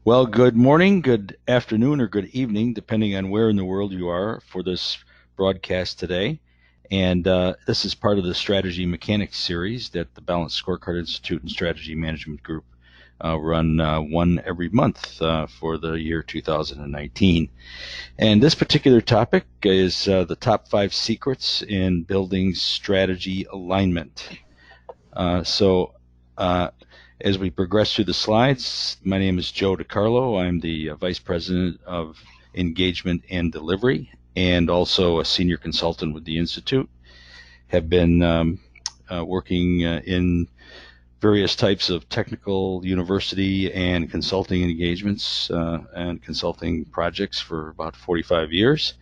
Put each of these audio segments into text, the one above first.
Well, good morning, good afternoon, or good evening, depending on where in the world you are for this broadcast today. And this is part of the Strategy Mechanics series that the Balanced Scorecard Institute and Strategy Management Group run one every month for the year 2019. And this particular topic is the top 5 secrets in building strategy alignment. So as we progress through the slides, my name is Joe DiCarlo. I'm the Vice President of Engagement and Delivery and also a Senior Consultant with the Institute. Have been working in various types of technical, university, and consulting engagements and consulting projects for about 45 years.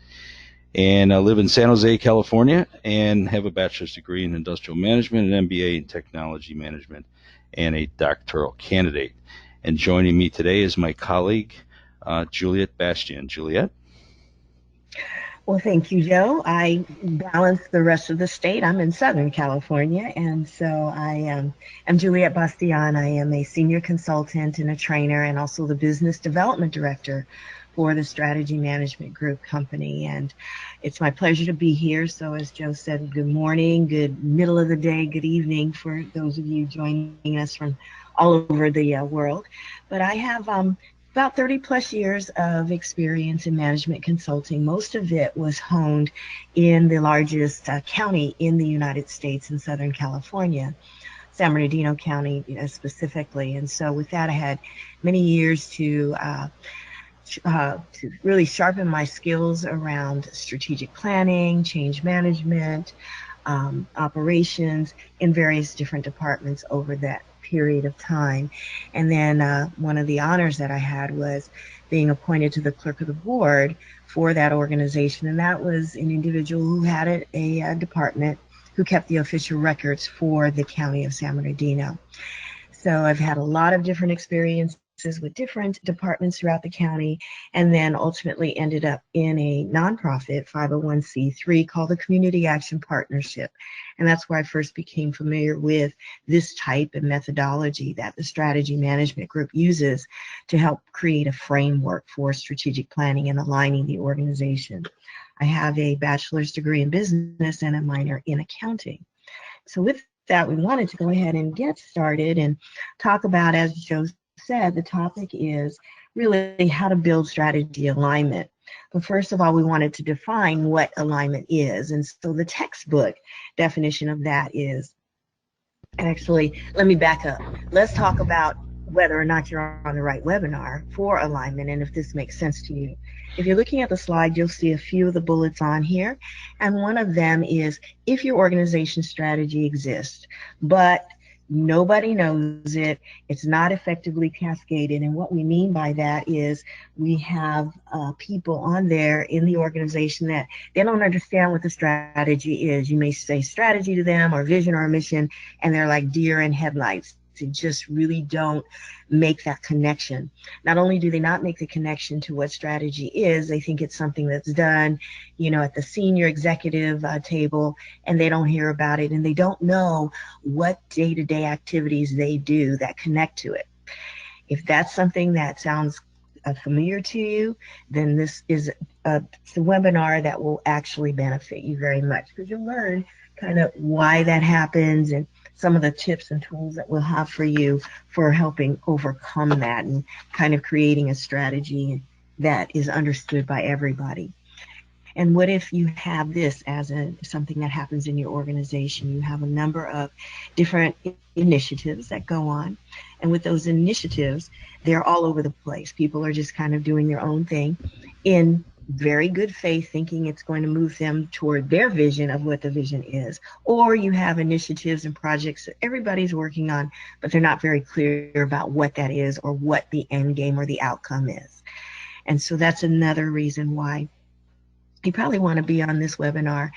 And I live in San Jose, California, and have a bachelor's degree in industrial management, an MBA in technology management, and a doctoral candidate. And joining me today is my colleague, Juliette Bastian. Juliette? Well, thank you, Joe. I balance the rest of the state. I'm in Southern California, and so I'm Juliette Bastian. I am a senior consultant and a trainer, and also the business development director for the Strategy Management Group company. And it's my pleasure to be here. So as Joe said, good morning, good middle of the day, good evening for those of you joining us from all over the world. But I have about 30 plus years of experience in management consulting. Most of it was honed in the largest county in the United States in Southern California, San Bernardino County specifically. And so with that, I had many years to really sharpen my skills around strategic planning, change management, operations in various different departments over that period of time. And then one of the honors that I had was being appointed to the clerk of the board for that organization. And that was an individual who had a department who kept the official records for the county of San Bernardino. So I've had a lot of different experiences with different departments throughout the county, and then ultimately ended up in a nonprofit 501c3 called the Community Action Partnership. And that's where I first became familiar with this type of methodology that the Strategy Management Group uses to help create a framework for strategic planning and aligning the organization. I have a bachelor's degree in business and a minor in accounting. So with that, we wanted to go ahead and get started and talk about, as Joe said, the topic is really how to build strategy alignment. But first of all, we wanted to define what alignment is. And so the textbook definition of that is, actually, let me back up. Let's talk about whether or not you're on the right webinar for alignment and if this makes sense to you. If you're looking at the slide, you'll see a few of the bullets on here. And one of them is if your organization strategy exists, but nobody knows it, it's not effectively cascaded. And what we mean by that is we have people on there in the organization that they don't understand what the strategy is. You may say strategy to them or vision or mission, and they're like deer in headlights. They just really don't make that connection. Not only do they not make the connection to what strategy is, they think it's something that's done, at the senior executive table, and they don't hear about it, and they don't know what day-to-day activities they do that connect to it. If that's something that sounds familiar to you, then this is a webinar that will actually benefit you very much, because you'll learn kind of why that happens and some of the tips and tools that we'll have for you for helping overcome that and kind of creating a strategy that is understood by everybody. And what if you have this as something that happens in your organization? You have a number of different initiatives that go on. And with those initiatives, they're all over the place. People are just kind of doing their own thing in very good faith, thinking it's going to move them toward their vision of what the vision is. Or you have initiatives and projects that everybody's working on, but they're not very clear about what that is or what the end game or the outcome is. And so that's another reason why you probably want to be on this webinar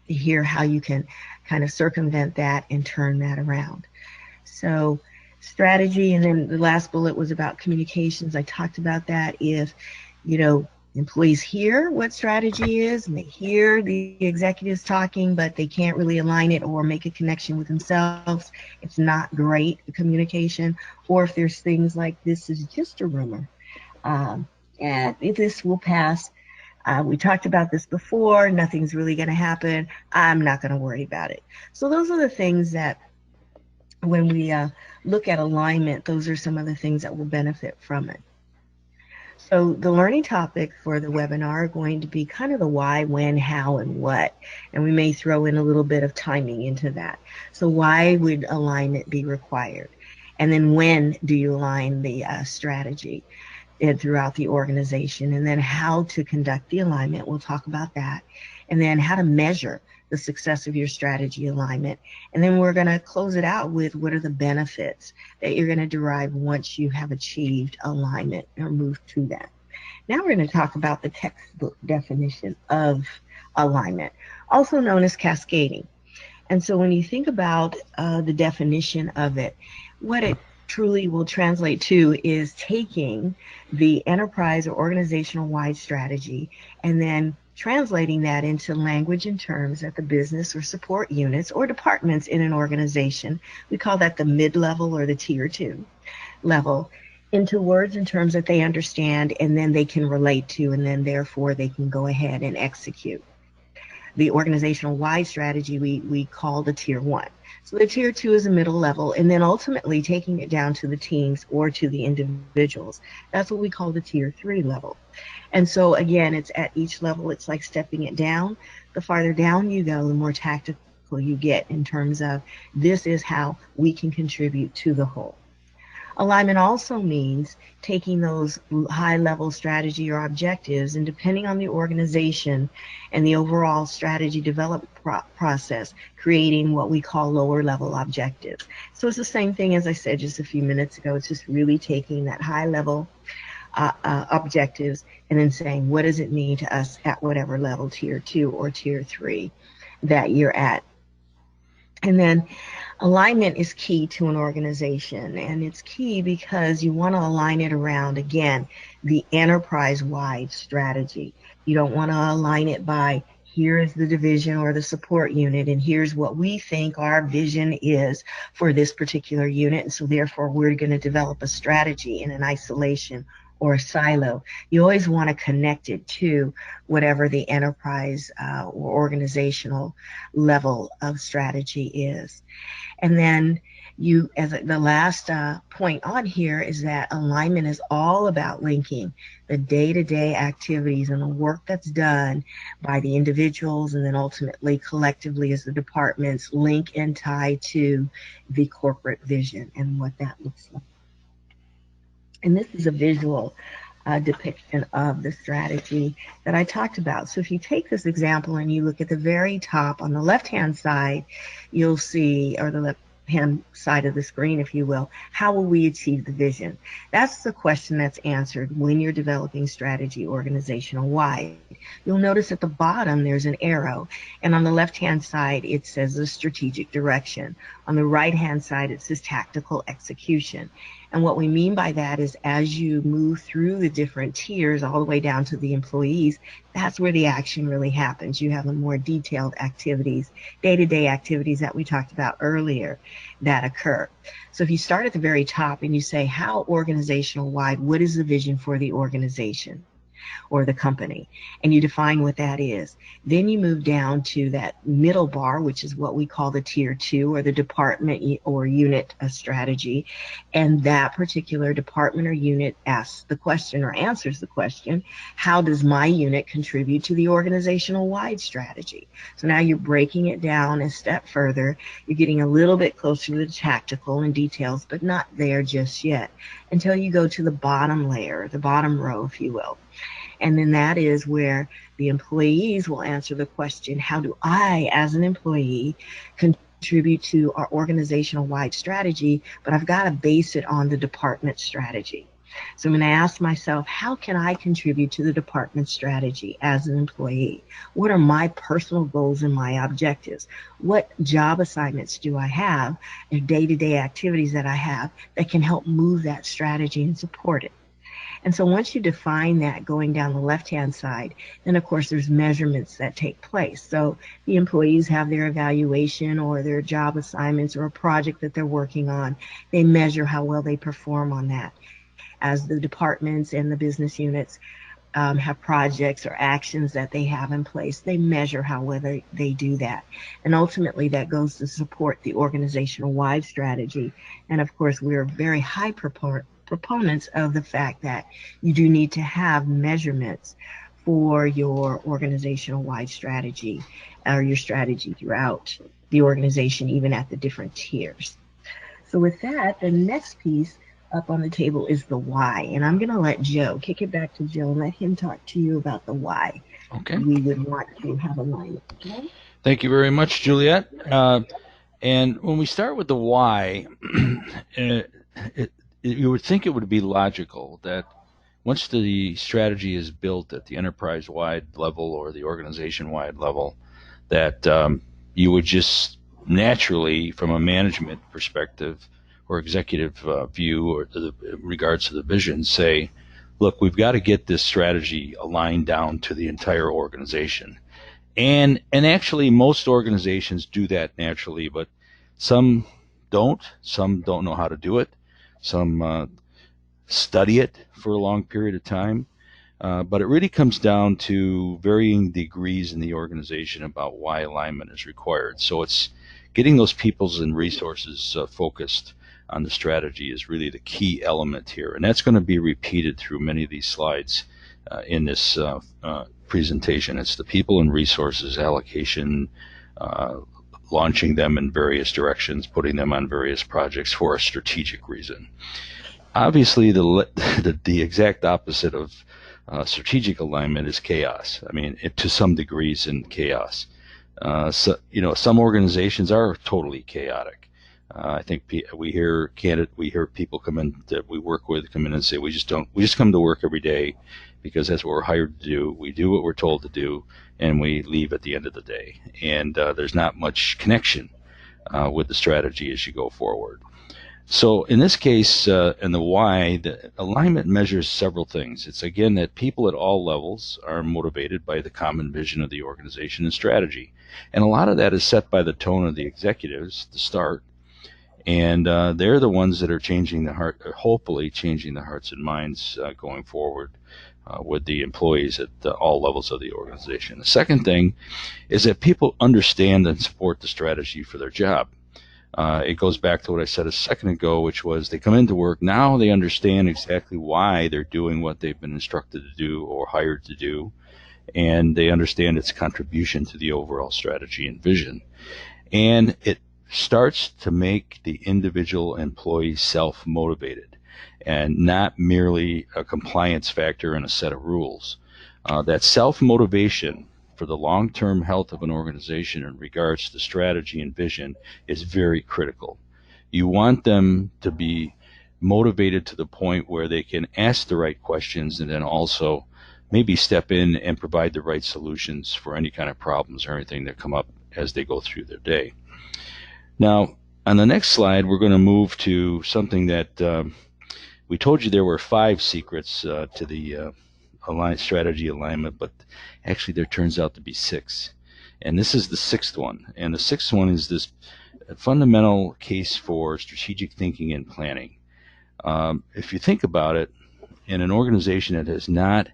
to hear how you can kind of circumvent that and turn that around. So strategy, and then the last bullet was about communications. I talked about that. If, employees hear what strategy is and they hear the executives talking, but they can't really align it or make a connection with themselves, it's not great communication. Or if there's things like, this is just a rumor, Um, and this will pass. We talked about this before. Nothing's really going to happen. I'm not going to worry about it. So those are the things that when we look at alignment, those are some of the things that will benefit from it. So the learning topics for the webinar are going to be kind of the why, when, how, and what. And we may throw in a little bit of timing into that. So why would alignment be required? And then when do you align the strategy throughout the organization? And then how to conduct the alignment. We'll talk about that. And then how to measure the success of your strategy alignment. And then we're going to close it out with what are the benefits that you're going to derive once you have achieved alignment or moved to that. Now we're going to talk about the textbook definition of alignment, also known as cascading. And so when you think about the definition of it, what it truly will translate to is taking the enterprise or organizational wide strategy and then translating that into language and terms that the business or support units or departments in an organization, we call that the mid-level or the tier two level, into words and terms that they understand and then they can relate to, and then therefore they can go ahead and execute. The organizational wide strategy we call the tier one. So the tier two is a middle level, and then ultimately taking it down to the teams or to the individuals. That's what we call the tier three level. And so again, it's at each level, it's like stepping it down. The farther down you go, the more tactical you get in terms of this is how we can contribute to the whole. Alignment also means taking those high level strategy or objectives and depending on the organization and the overall strategy development process, creating what we call lower level objectives. So it's the same thing as I said just a few minutes ago. It's just really taking that high level objectives and then saying, what does it mean to us at whatever level, tier two or tier three, that you're at. And then alignment is key to an organization, and it's key because you want to align it around, again, the enterprise-wide strategy. You don't want to align it by here's the division or the support unit, and here's what we think our vision is for this particular unit, and so therefore we're going to develop a strategy in an isolation or a silo. You always want to connect it to whatever the enterprise or organizational level of strategy is. And then you, as the last point on here, is that alignment is all about linking the day-to-day activities and the work that's done by the individuals and then ultimately collectively as the departments link and tie to the corporate vision and what that looks like. And this is a visual depiction of the strategy that I talked about. So if you take this example and you look at the very top on the left-hand side, you'll see, or the left-hand side of the screen, if you will, how will we achieve the vision? That's the question that's answered when you're developing strategy organizational wide. You'll notice at the bottom there's an arrow, and on the left-hand side it says the strategic direction. On the right-hand side it says tactical execution. And what we mean by that is as you move through the different tiers all the way down to the employees, that's where the action really happens. You have the more detailed activities, day-to-day activities that we talked about earlier that occur. So if you start at the very top and you say, how organizational wide, what is the vision for the organization or the company, and you define what that is. Then you move down to that middle bar, which is what we call the tier two or the department or unit strategy. And that particular department or unit asks the question or answers the question, how does my unit contribute to the organizational wide strategy? So now you're breaking it down a step further. You're getting a little bit closer to the tactical and details, but not there just yet until you go to the bottom layer, the bottom row, if you will. And then that is where the employees will answer the question, how do I, as an employee, contribute to our organizational wide strategy, but I've got to base it on the department strategy. So I'm going to ask myself, how can I contribute to the department strategy as an employee? What are my personal goals and my objectives? What job assignments do I have and day-to-day activities that I have that can help move that strategy and support it? And so once you define that going down the left-hand side, then of course there's measurements that take place. So the employees have their evaluation or their job assignments or a project that they're working on. They measure how well they perform on that. as the departments and the business units have projects or actions that they have in place, they measure how well they do that. And ultimately, that goes to support the organizational wide strategy. And of course, we're very high proponents of the fact that you do need to have measurements for your organizational wide strategy or your strategy throughout the organization, even at the different tiers. So with that, the next piece up on the table is the why. And I'm going to let Joe kick it back to Joe and let him talk to you about the why Okay. we would want to have alignment. Joe? Thank you very much, Juliette. And when we start with the why, you would think it would be logical that once the strategy is built at the enterprise-wide level or the organization-wide level, that you would just naturally, from a management perspective or executive view or in regards to the vision, say, look, we've got to get this strategy aligned down to the entire organization. And actually, most organizations do that naturally, but some don't. Some don't know how to do it. Some study it for a long period of time. But it really comes down to varying degrees in the organization about why alignment is required. So it's getting those peoples and resources focused on the strategy is really the key element here. And that's going to be repeated through many of these slides in this presentation. It's the people and resources allocation, launching them in various directions, putting them on various projects for a strategic reason. Obviously, the exact opposite of strategic alignment is chaos. I mean, to some degrees in chaos. So, some organizations are totally chaotic. I think we hear people come in that we work with come in and say we just come to work every day because that's what we're hired to do. We do what we're told to do, and we leave at the end of the day. And there's not much connection with the strategy as you go forward. So in this case, in the why, the alignment measures several things. It's again that people at all levels are motivated by the common vision of the organization and strategy. And a lot of that is set by the tone of the executives to start. And they're the ones that are hopefully changing the hearts and minds going forward with the employees at all levels of the organization. The second thing is that people understand and support the strategy for their job. It goes back to what I said a second ago, which was they come into work, now they understand exactly why they're doing what they've been instructed to do or hired to do, and they understand its contribution to the overall strategy and vision. And it starts to make the individual employee self-motivated and not merely a compliance factor in a set of rules. That self-motivation for the long-term health of an organization in regards to strategy and vision is very critical. You want them to be motivated to the point where they can ask the right questions and then also maybe step in and provide the right solutions for any kind of problems or anything that come up as they go through their day. Now, on the next slide, we're going to move to something that we told you there were 5 secrets to the strategy alignment, but actually there turns out to be 6. And this is the 6th one. And the 6th one is this fundamental case for strategic thinking and planning. If you think about it, in an organization that has not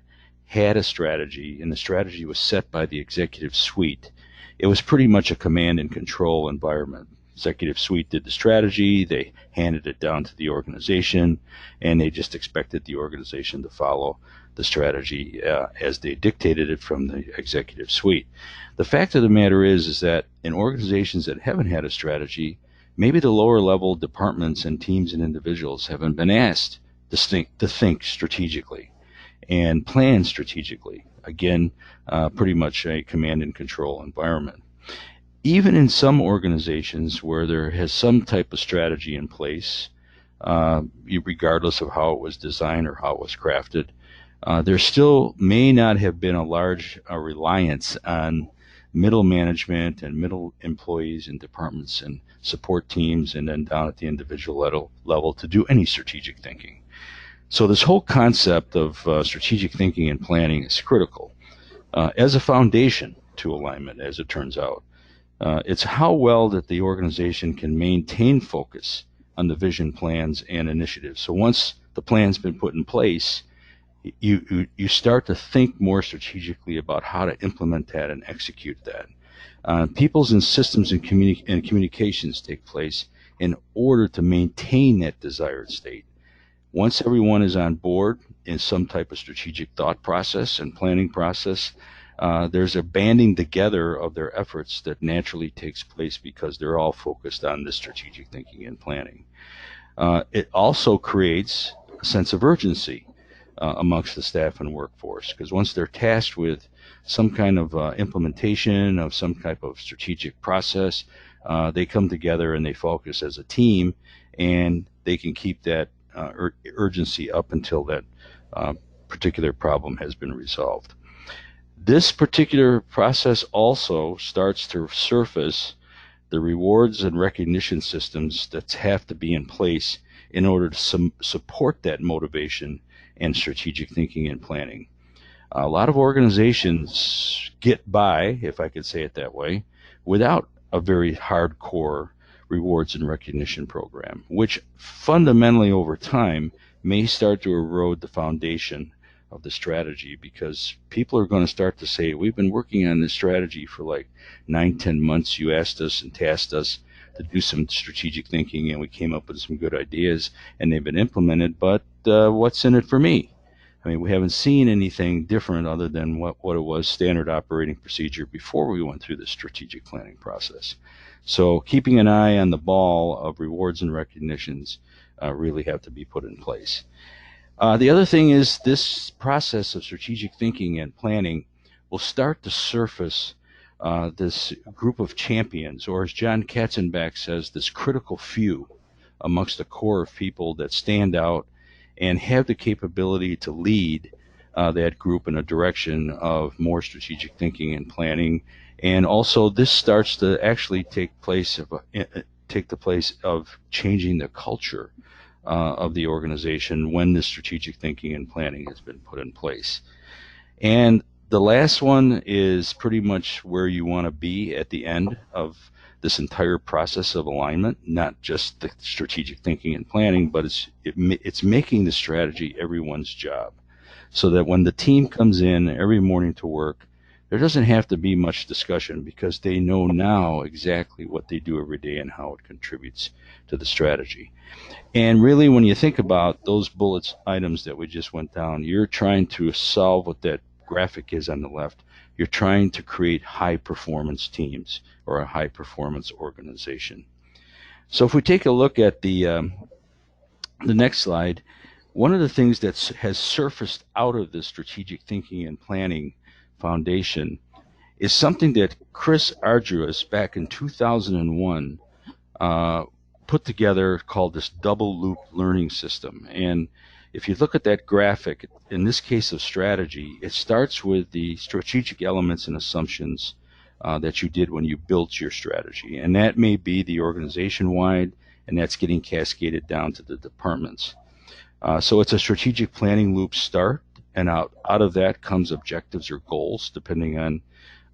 had a strategy, and the strategy was set by the executive suite, it was pretty much a command and control environment. Executive suite did the strategy, they handed it down to the organization, and they just expected the organization to follow the strategy as they dictated it from the executive suite. The fact of the matter is that in organizations that haven't had a strategy, maybe the lower level departments and teams and individuals haven't been asked to think strategically and plan strategically. Again, pretty much a command and control environment. Even in some organizations where there has some type of strategy in place, regardless of how it was designed or how it was crafted, there still may not have been a large reliance on middle management and middle employees and departments and support teams and then down at the individual level to do any strategic thinking. So this whole concept of strategic thinking and planning is critical as a foundation to alignment, as it turns out. It's how well that the organization can maintain focus on the vision, plans, and initiatives. So once the plan's been put in place, you start to think more strategically about how to implement that and execute that. People's and systems and communications take place in order to maintain that desired state. Once everyone is on board in some type of strategic thought process and planning process, there's a banding together of their efforts that naturally takes place because they're all focused on this strategic thinking and planning. It also creates a sense of urgency amongst the staff and workforce, because once they're tasked with some kind of implementation of some type of strategic process, they come together and they focus as a team, and they can keep that urgency up until that particular problem has been resolved. This particular process also starts to surface the rewards and recognition systems that have to be in place in order to support that motivation and strategic thinking and planning. A lot of organizations get by, if I could say it that way, without a very hardcore rewards and recognition program, which fundamentally over time may start to erode the foundation of the strategy, because people are going to start to say, we've been working on this strategy for like 9-10 months. You asked us and tasked us to do some strategic thinking, and we came up with some good ideas, and they've been implemented, but what's in it for me? I mean, we haven't seen anything different other than what it was standard operating procedure before we went through the strategic planning process. So keeping an eye on the ball of rewards and recognitions really have to be put in place. The other thing is, this process of strategic thinking and planning will start to surface this group of champions, or as John Katzenbach says, this critical few amongst the core of people that stand out and have the capability to lead that group in a direction of more strategic thinking and planning. And also, this starts to actually take the place of changing the culture of the organization when this strategic thinking and planning has been put in place. And the last one is pretty much where you want to be at the end of this entire process of alignment, not just the strategic thinking and planning, but it's making the strategy everyone's job, so that when the team comes in every morning to work, there doesn't have to be much discussion, because they know now exactly what they do every day and how it contributes to the strategy. And really, when you think about those bullets items that we just went down, you're trying to solve what that graphic is on the left. You're trying to create high performance teams or a high performance organization. So if we take a look at the next slide, one of the things that has surfaced out of the strategic thinking and planning foundation is something that Chris Argyros back in 2001 put together, called this double loop learning system. And if you look at that graphic, in this case of strategy, it starts with the strategic elements and assumptions that you did when you built your strategy. And that may be the organization-wide, and that's getting cascaded down to the departments. So it's a strategic planning loop start, and out of that comes objectives or goals, depending on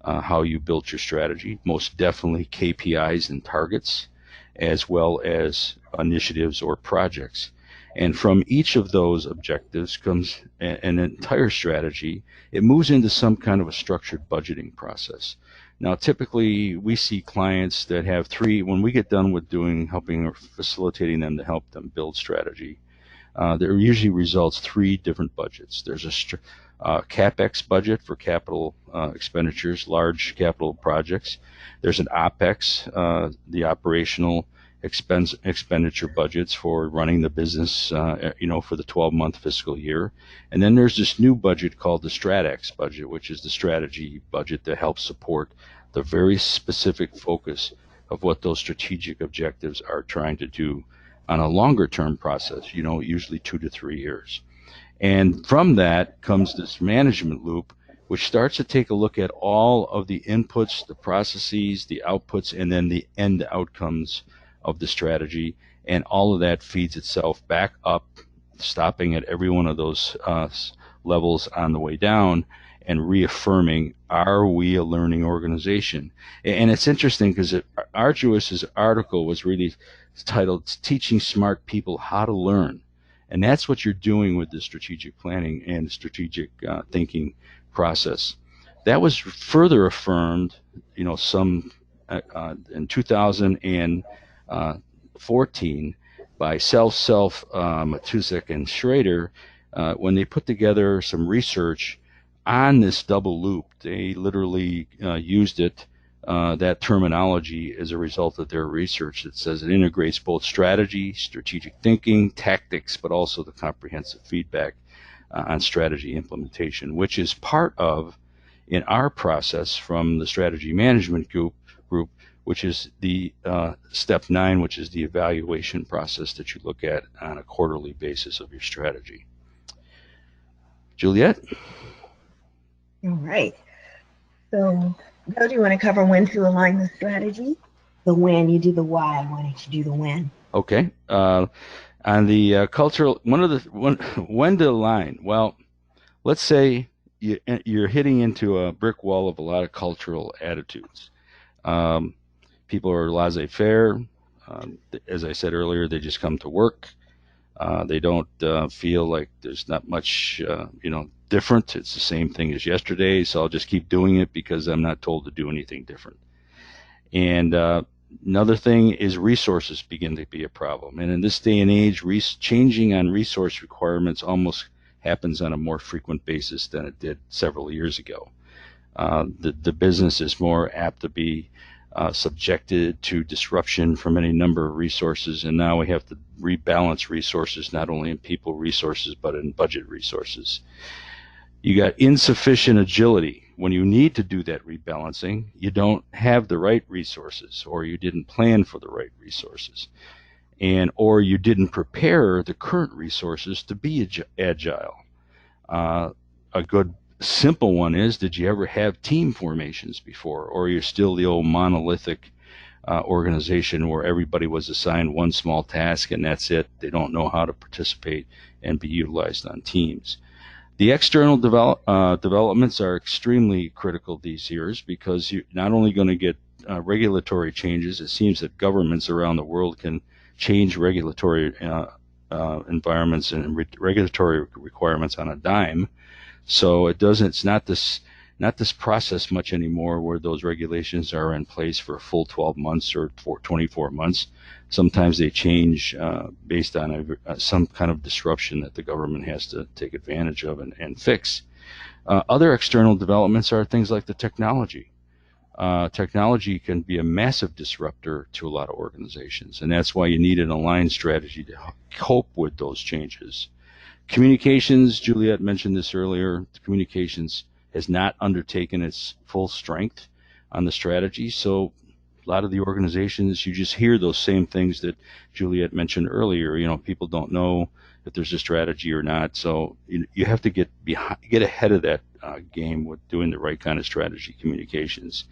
how you built your strategy. Most definitely KPIs and targets, as well as initiatives or projects. And from each of those objectives comes an entire strategy. It moves into some kind of a structured budgeting process. Now, typically, we see clients that have three, when we get done with helping or facilitating them to help them build strategy, there usually results three different budgets. There's a CapEx budget for capital expenditures, large capital projects. There's an OpEx, the operational expenditure budgets for running the business, for the 12-month fiscal year. And then there's this new budget called the StratEx budget, which is the strategy budget that helps support the very specific focus of what those strategic objectives are trying to do on a longer term process, usually 2 to 3 years. And from that comes this management loop, which starts to take a look at all of the inputs, the processes, the outputs, and then the end outcomes of the strategy. And all of that feeds itself back up, stopping at every one of those levels on the way down and reaffirming, are we a learning organization? And it's interesting because Argyros' article was really titled Teaching Smart People How to Learn. And that's what you're doing with the strategic planning and strategic thinking process. That was further affirmed, some in 2014 by Matusek and Schrader when they put together some research on this double loop. They literally used that terminology as a result of their research that says it integrates both strategy, strategic thinking, tactics, but also the comprehensive feedback on strategy implementation, which is part of, in our process from the strategy management group, which is the step 9, which is the evaluation process that you look at on a quarterly basis of your strategy. Juliette? All right. So, Bill, do you want to cover when to align the strategy? The when, you do the why. Why don't you do the when? Okay. On the cultural, when to align? Well, let's say you're hitting into a brick wall of a lot of cultural attitudes. People are laissez-faire. As I said earlier, they just come to work. They don't feel like there's not much, different. It's the same thing as yesterday, so I'll just keep doing it because I'm not told to do anything different. And another thing is resources begin to be a problem. And in this day and age, changing on resource requirements almost happens on a more frequent basis than it did several years ago. The business is more apt to be subjected to disruption from any number of resources, and now we have to rebalance resources, not only in people resources, but in budget resources. You got insufficient agility. When you need to do that rebalancing, you don't have the right resources, or you didn't plan for the right resources, or you didn't prepare the current resources to be agile. A good simple one is, did you ever have team formations before, or you're still the old monolithic organization where everybody was assigned one small task and that's it? They don't know how to participate and be utilized on teams. The external developments are extremely critical these years, because you're not only going to get regulatory changes. It seems that governments around the world can change regulatory environments and regulatory requirements on a dime. So it's not this process much anymore where those regulations are in place for a full 12 months or for 24 months. Sometimes they change based on some kind of disruption that the government has to take advantage of and fix. Other external developments are things like the technology. Technology can be a massive disruptor to a lot of organizations, and that's why you need an aligned strategy to cope with those changes. Communications, Juliette mentioned this earlier, communications has not undertaken its full strength on the strategy. So a lot of the organizations, you just hear those same things that Juliette mentioned earlier. People don't know if there's a strategy or not. So you have to get ahead of that game with doing the right kind of strategy communications.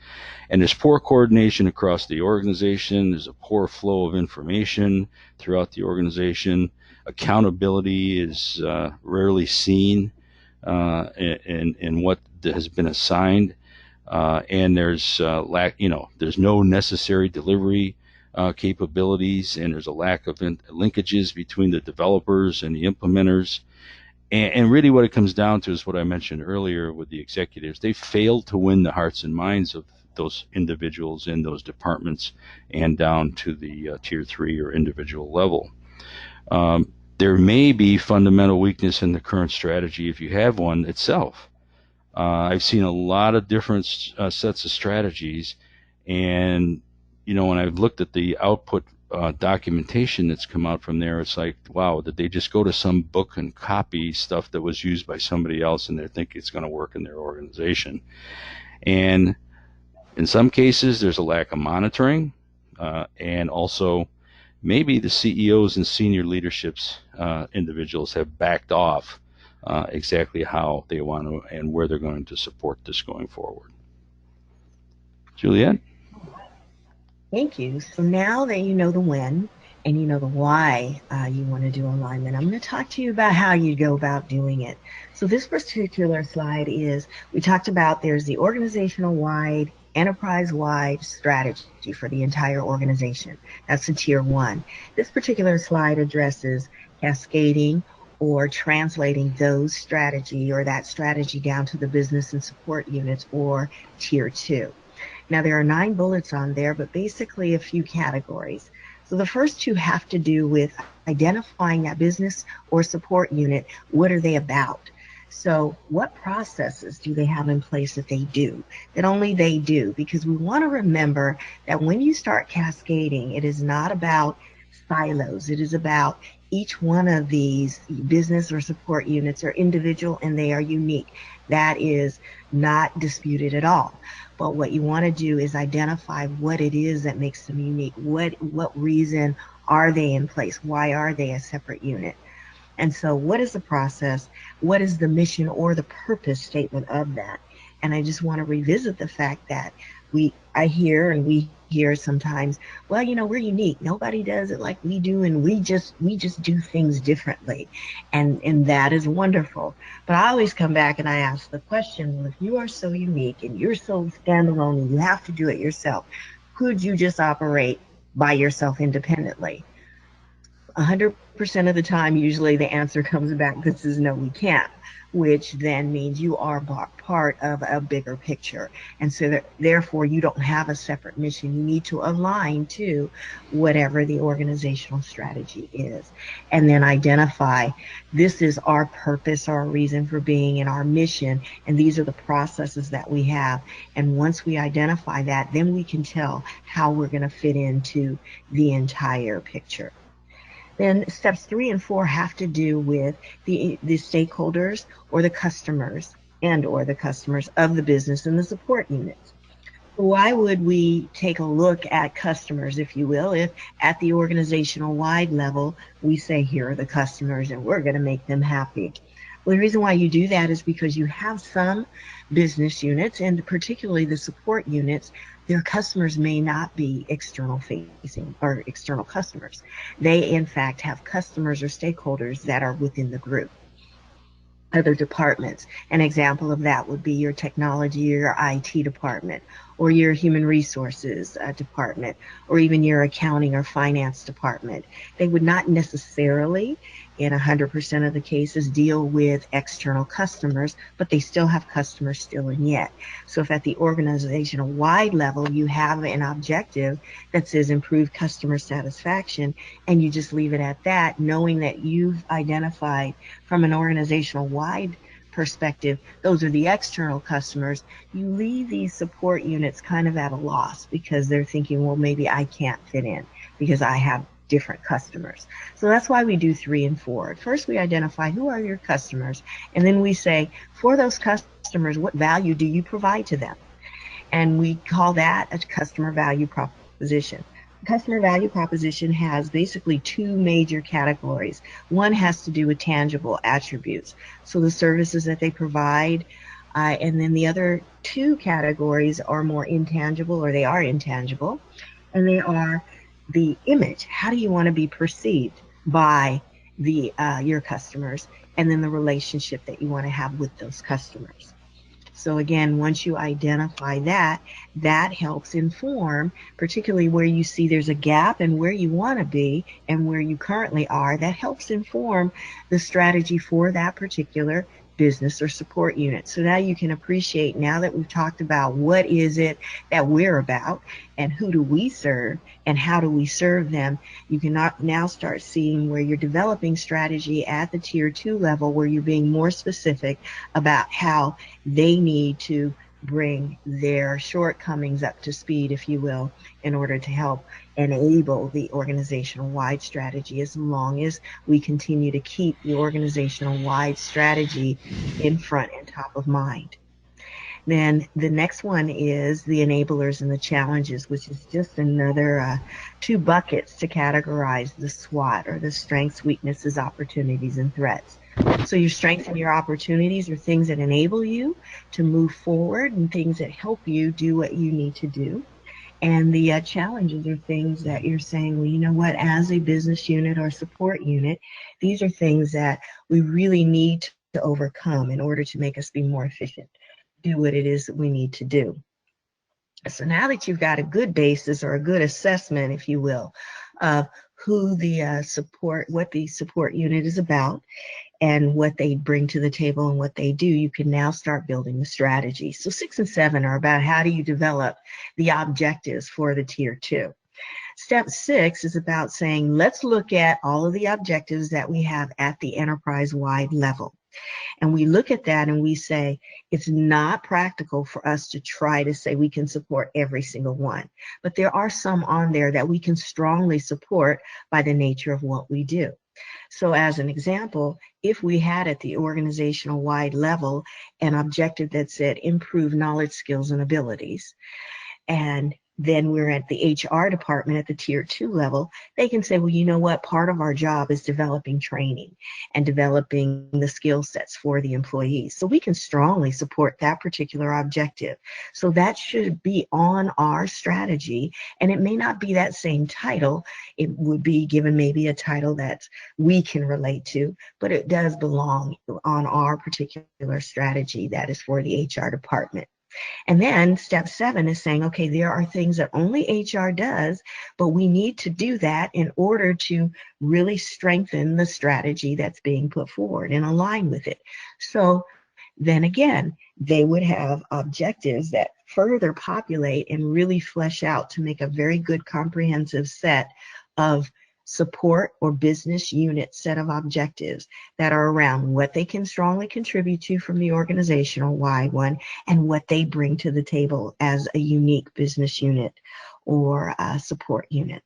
And there's poor coordination across the organization. There's a poor flow of information throughout the organization. Accountability is rarely seen in what has been assigned, and there's there's no necessary delivery capabilities, and there's a lack of linkages between the developers and the implementers. And really what it comes down to is what I mentioned earlier with the executives. They failed to win the hearts and minds of those individuals in those departments and down to the tier 3 or individual level. There may be fundamental weakness in the current strategy if you have one itself. I've seen a lot of different sets of strategies, and when I've looked at the output documentation that's come out from there, it's like, wow, did they just go to some book and copy stuff that was used by somebody else and they think it's going to work in their organization? And in some cases, there's a lack of monitoring, and also maybe the CEOs and senior leaderships individuals have backed off exactly how they want to and where they're going to support this going forward. Juliette? Thank you. So now that you know the when and you know the why you want to do alignment, I'm going to talk to you about how you go about doing it. So this particular slide we talked about there's the organizational wide enterprise-wide strategy for the entire organization. That's the tier one. This particular slide addresses cascading or translating those strategy or that strategy down to the business and support units or tier two. Now, there are 9 bullets on there, but basically a few categories. So the first two have to do with identifying that business or support unit. What are they about? So what processes do they have in place that they do, that only they do? Because we want to remember that when you start cascading, it is not about silos. It is about each one of these business or support units are individual and they are unique. That is not disputed at all. But what you want to do is identify what it is that makes them unique. What reason are they in place? Why are they a separate unit? And so what is the process? What is the mission or the purpose statement of that? And I just want to revisit the fact that I hear and we hear sometimes, well, we're unique. Nobody does it like we do, and we just do things differently. And that is wonderful. But I always come back and I ask the question, well, if you are so unique and you're so standalone and you have to do it yourself, could you just operate by yourself independently? 100% of the time, usually the answer comes back, this is no, we can't, which then means you are part of a bigger picture. And so therefore, you don't have a separate mission. You need to align to whatever the organizational strategy is. And then identify, this is our purpose, our reason for being, and our mission. And these are the processes that we have. And once we identify that, then we can tell how we're going to fit into the entire picture. Then steps 3 and 4 have to do with the stakeholders or the customers or the customers of the business and the support units. Why would we take a look at customers, if you will, if at the organizational wide level we say, here are the customers and we're going to make them happy? Well, the reason why you do that is because you have some business units, and particularly the support units, their customers may not be external facing or external customers. They, in fact, have customers or stakeholders that are within the group, other departments. An example of that would be your technology or your IT department, or your human resources department, or even your accounting or finance department. They would not necessarily, in 100% of the cases, deal with external customers, but they still have customers still and yet. So if at the organizational wide level you have an objective that says improve customer satisfaction, and you just leave it at that, knowing that you've identified from an organizational wide perspective, those are the external customers, you leave these support units kind of at a loss because they're thinking, well, maybe I can't fit in because I have different customers. So that's why we do 3 and 4. First, we identify who are your customers, and then we say, for those customers, what value do you provide to them? And we call that a customer value proposition. Customer value proposition has basically 2 major categories. One has to do with tangible attributes, so the services that they provide, and then the other 2 categories are more intangible, or they are intangible, and they are the image. How do you want to be perceived by your customers, and then the relationship that you want to have with those customers. So again, once you identify that, that helps inform, particularly where you see there's a gap and where you want to be and where you currently are, that helps inform the strategy for that particular business or support unit. So now you can appreciate, now that we've talked about what is it that we're about and who do we serve and how do we serve them, you can now start seeing where you're developing strategy at the tier 2 level, where you're being more specific about how they need to bring their shortcomings up to speed, if you will, in order to help enable the organizational wide strategy, as long as we continue to keep the organizational wide strategy in front and top of mind. Then the next one is the enablers and the challenges, which is just another 2 buckets to categorize the SWOT, or the strengths, weaknesses, opportunities, and threats. So your strengths and your opportunities are things that enable you to move forward and things that help you do what you need to do. And the challenges are things that you're saying, well, you know what, as a business unit or support unit, these are things that we really need to overcome in order to make us be more efficient, do what it is that we need to do. So now that you've got a good basis or a good assessment, if you will, of who the what the support unit is about and what they bring to the table and what they do, you can now start building the strategy. So 6 and 7 are about how do you develop the objectives for the tier 2. Step 6 is about saying, let's look at all of the objectives that we have at the enterprise-wide level. And we look at that and we say, it's not practical for us to try to say we can support every single one. But there are some on there that we can strongly support by the nature of what we do. So as an example, if we had at the organizational wide level an objective that said improve knowledge, skills, and abilities, and then we're at the HR department at the tier 2 level, they can say, well, you know what, part of our job is developing training and developing the skill sets for the employees. So we can strongly support that particular objective. So that should be on our strategy, and it may not be that same title. It would be given maybe a title that we can relate to, but it does belong on our particular strategy that is for the HR department. And then step 7 is saying, okay, there are things that only HR does, but we need to do that in order to really strengthen the strategy that's being put forward and align with it. So then again, they would have objectives that further populate and really flesh out to make a very good comprehensive set of support or business unit set of objectives that are around what they can strongly contribute to from the organizational wide one and what they bring to the table as a unique business unit or a support unit.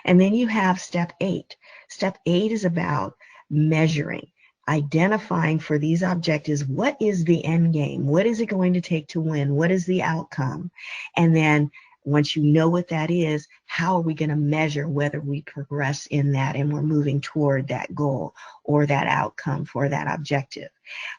And then you have step 8. Step 8 is about measuring, identifying for these objectives, what is the end game? What is it going to take to win? What is the outcome? And then once you know what that is, how are we going to measure whether we progress in that and we're moving toward that goal or that outcome for that objective?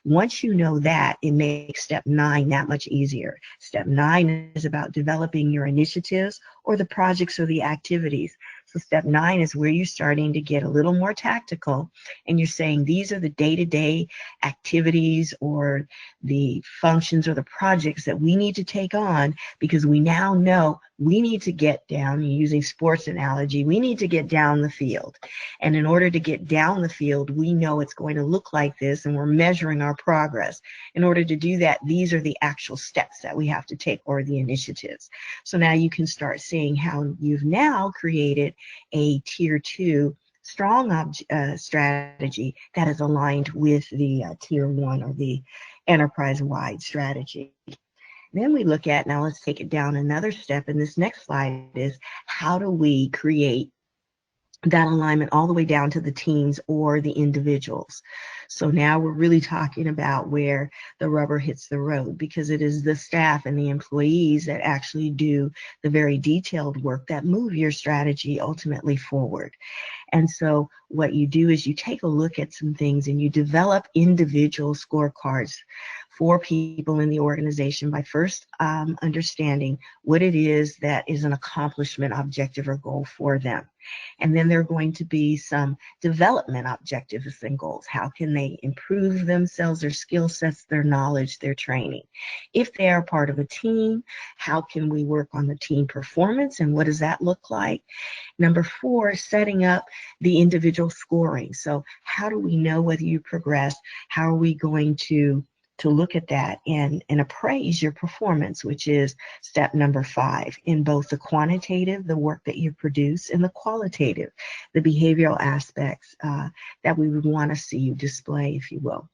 Once you know that, it makes step 9 that much easier. Step 9 is about developing your initiatives or the projects or the activities. So step 9 is where you're starting to get a little more tactical and you're saying these are the day-to-day activities or the functions or the projects that we need to take on because we now know we need to get down, using sports analogy, we need to get down the field. And in order to get down the field, we know it's going to look like this and we're measuring our progress. In order to do that, these are the actual steps that we have to take or the initiatives. So now you can start seeing how you've now created a tier 2 strong strategy that is aligned with the tier 1 or the enterprise-wide strategy. Then we look at, now let's take it down another step, and this next slide is how do we create that alignment all the way down to the teams or the individuals. So now we're really talking about where the rubber hits the road, because it is the staff and the employees that actually do the very detailed work that move your strategy ultimately forward. And so what you do is you take a look at some things and you develop individual scorecards for people in the organization by first understanding what it is that is an accomplishment objective or goal for them. And then there are going to be some development objectives and goals. How can they improve themselves, their skill sets, their knowledge, their training? If they are part of a team, how can we work on the team performance and what does that look like? Number 4, setting up the individual scoring. So how do we know whether you progress? How are we going to look at that and appraise your performance, which is step number 5 in both the quantitative, the work that you produce, and the qualitative, the behavioral aspects that we would want to see you display, if you will.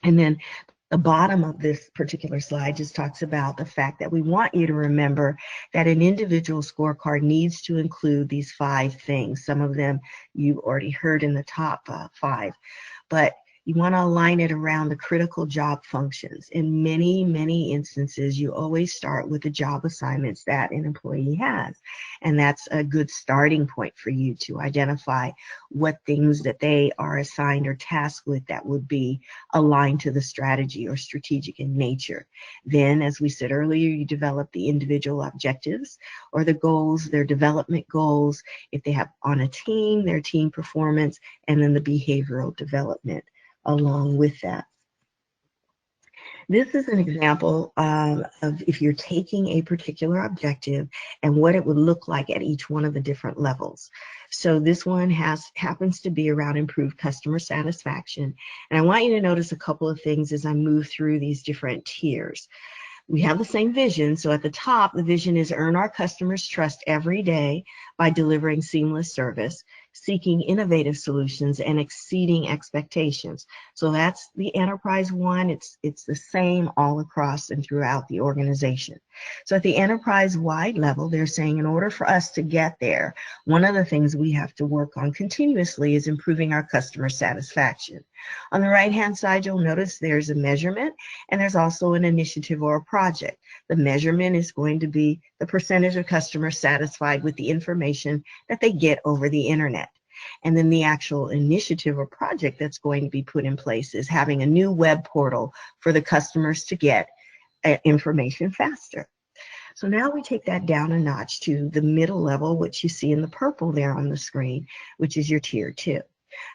And then the bottom of this particular slide just talks about the fact that we want you to remember that an individual scorecard needs to include these 5 things. Some of them you already heard in the top 5, but you want to align it around the critical job functions. In many, many instances, you always start with the job assignments that an employee has. And that's a good starting point for you to identify what things that they are assigned or tasked with that would be aligned to the strategy or strategic in nature. Then, as we said earlier, you develop the individual objectives or the goals, their development goals, if they have on a team, their team performance, and then the behavioral development along with that. This is an example of if you're taking a particular objective and what it would look like at each one of the different levels. So this one happens to be around improved customer satisfaction. And I want you to notice a couple of things as I move through these different tiers. We have the same vision. So at the top, the vision is earn our customers' trust every day by delivering seamless service, seeking innovative solutions, and exceeding expectations. So that's the enterprise one. It's the same all across and throughout the organization. So at the enterprise-wide level, they're saying in order for us to get there, one of the things we have to work on continuously is improving our customer satisfaction. On the right-hand side, you'll notice there's a measurement and there's also an initiative or a project. The measurement is going to be the percentage of customers satisfied with the information that they get over the internet. And then the actual initiative or project that's going to be put in place is having a new web portal for the customers to get information faster. So now we take that down a notch to the middle level, which you see in the purple there on the screen, which is your tier 2.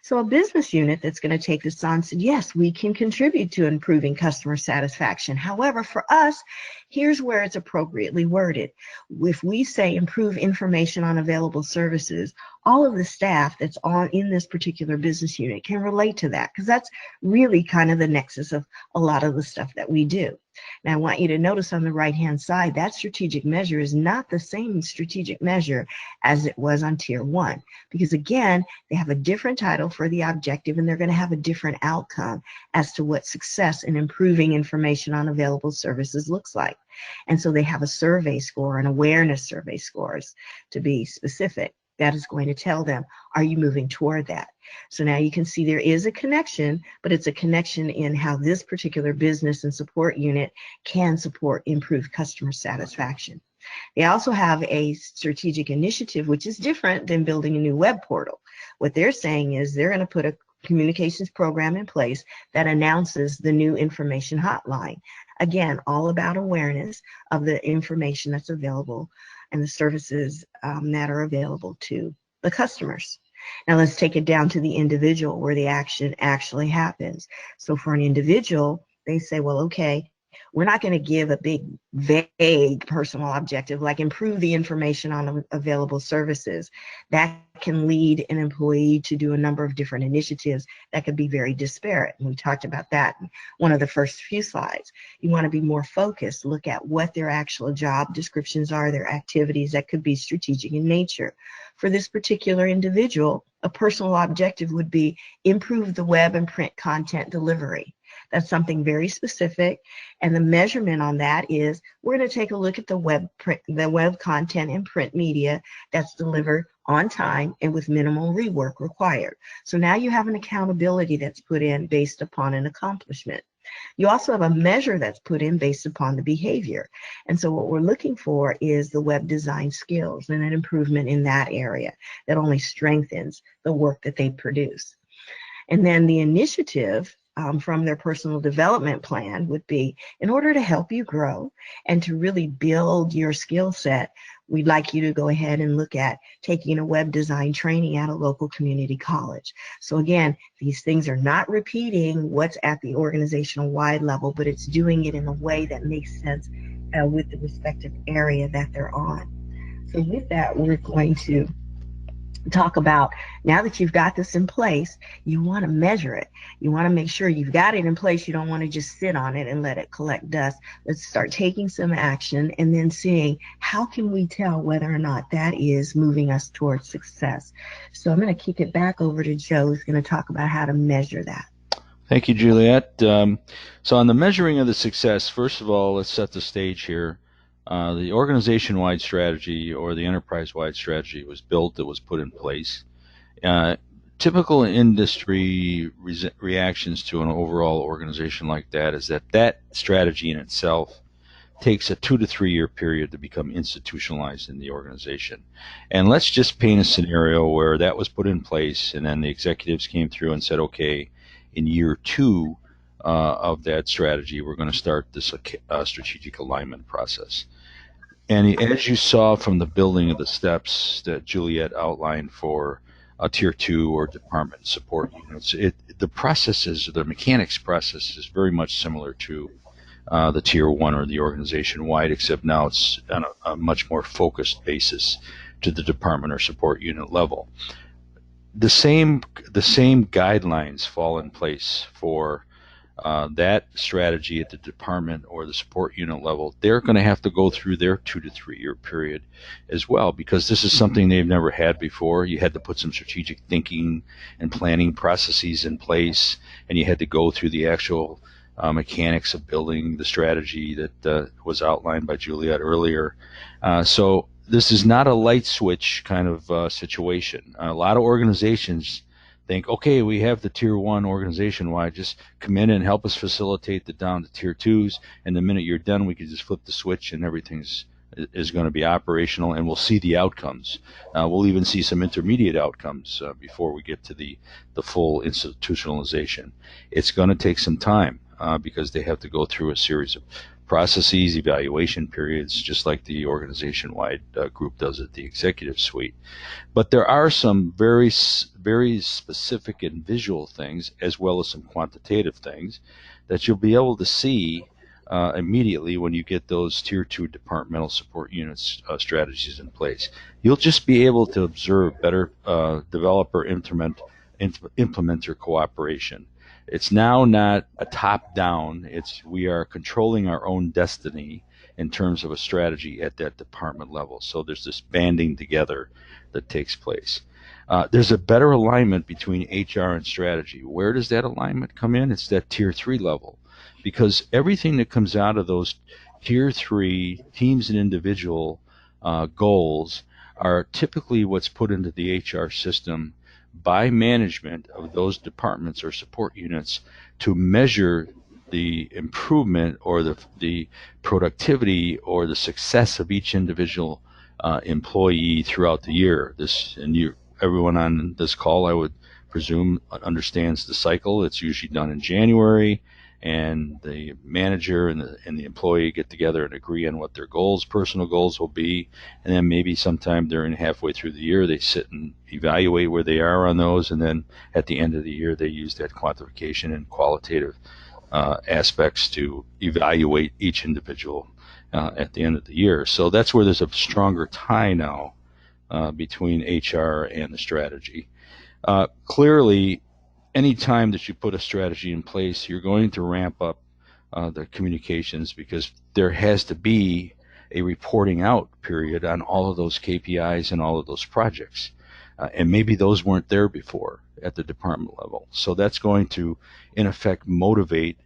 So a business unit that's going to take this on said, yes, we can contribute to improving customer satisfaction. However, for us, here's where it's appropriately worded. If we say improve information on available services, all of the staff that's in this particular business unit can relate to that, because that's really kind of the nexus of a lot of the stuff that we do. Now, I want you to notice on the right-hand side, that strategic measure is not the same strategic measure as it was on tier 1, because again, they have a different title for the objective and they're going to have a different outcome as to what success in improving information on available services looks like. And so they have a survey score, an awareness survey scores to be specific. That is going to tell them, are you moving toward that? So now you can see there is a connection, but it's a connection in how this particular business and support unit can support improved customer satisfaction. They also have a strategic initiative, which is different than building a new web portal. What they're saying is they're going to put a communications program in place that announces the new information hotline. Again, all about awareness of the information that's available and the services that are available to the customers. Now let's take it down to the individual where the action actually happens. So for an individual, they say, well, okay, we're not going to give a big, vague personal objective like improve the information on available services. That can lead an employee to do a number of different initiatives that could be very disparate. And we talked about that in one of the first few slides. You want to be more focused, look at what their actual job descriptions are, their activities that could be strategic in nature. For this particular individual, a personal objective would be improve the web and print content delivery. That's something very specific, and the measurement on that is we're going to take a look at the web content and print media that's delivered on time and with minimal rework required. So now you have an accountability that's put in based upon an accomplishment. You also have a measure that's put in based upon the behavior. And so what we're looking for is the web design skills and an improvement in that area that only strengthens the work that they produce. And then the initiative from their personal development plan would be, in order to help you grow and to really build your skill set, we'd like you to go ahead and look at taking a web design training at a local community college. So again, these things are not repeating what's at the organizational wide level, but it's doing it in a way that makes sense with the respective area that they're on. So with that, we're going to talk about, now that you've got this in place, you want to measure it. You want to make sure you've got it in place. You don't want to just sit on it and let it collect dust. Let's start taking some action and then seeing how can we tell whether or not that is moving us towards success. So I'm going to kick it back over to Joe, who's going to talk about how to measure that. Thank you, Juliette. So on the measuring of the success, first of all, let's set the stage here. The organization-wide strategy or the enterprise-wide strategy was built, it was put in place. Typical industry reactions to an overall organization like that is that strategy in itself takes a 2 to 3 year period to become institutionalized in the organization. And let's just paint a scenario where that was put in place and then the executives came through and said, okay, in year 2 of that strategy, we're going to start this strategic alignment process. And as you saw from the building of the steps that Juliette outlined for tier 2 or department support units, the processes, the mechanics process is very much similar to the tier one or the organization wide, except now it's on a much more focused basis to the department or support unit level. The same guidelines fall in place for that strategy at the department or the support unit level. They're going to have to go through their 2 to 3 year period as well, because this is something they've never had before. You had to put some strategic thinking and planning processes in place, and you had to go through the actual mechanics of building the strategy that was outlined by Juliette earlier. So this is not a light switch kind of situation. A lot of organizations think, okay, we have the tier one organization wide, just come in and help us facilitate the down to tier twos, and the minute you're done, we can just flip the switch and everything's is going to be operational, and we'll see the outcomes. We'll even see some intermediate outcomes before we get to the full institutionalization. It's going to take some time because they have to go through a series of processes, evaluation periods, just like the organization-wide group does at the executive suite. But there are some very specific and visual things, as well as some quantitative things, that you'll be able to see immediately when you get those tier two departmental support units strategies in place. You'll just be able to observe better developer implementer cooperation. It's now not a top down, we are controlling our own destiny in terms of a strategy at that department level. So there's this banding together that takes place. There's a better alignment between HR and strategy. Where does that alignment come in? It's that tier three level, because everything that comes out of those tier three teams and individual goals are typically what's put into the HR system by management of those departments or support units to measure the improvement or the productivity or the success of each individual employee throughout the year. Everyone on this call, I would presume, understands the cycle. It's usually done in January, and the manager and the employee get together and agree on what their personal goals will be, and then maybe sometime during halfway through the year they sit and evaluate where they are on those, and then at the end of the year they use that quantification and qualitative aspects to evaluate each individual at the end of the year. So that's where there's a stronger tie now between HR and the strategy. Clearly, any time that you put a strategy in place, you're going to ramp up the communications, because there has to be a reporting out period on all of those KPIs and all of those projects. And maybe those weren't there before at the department level. So that's going to, in effect, motivate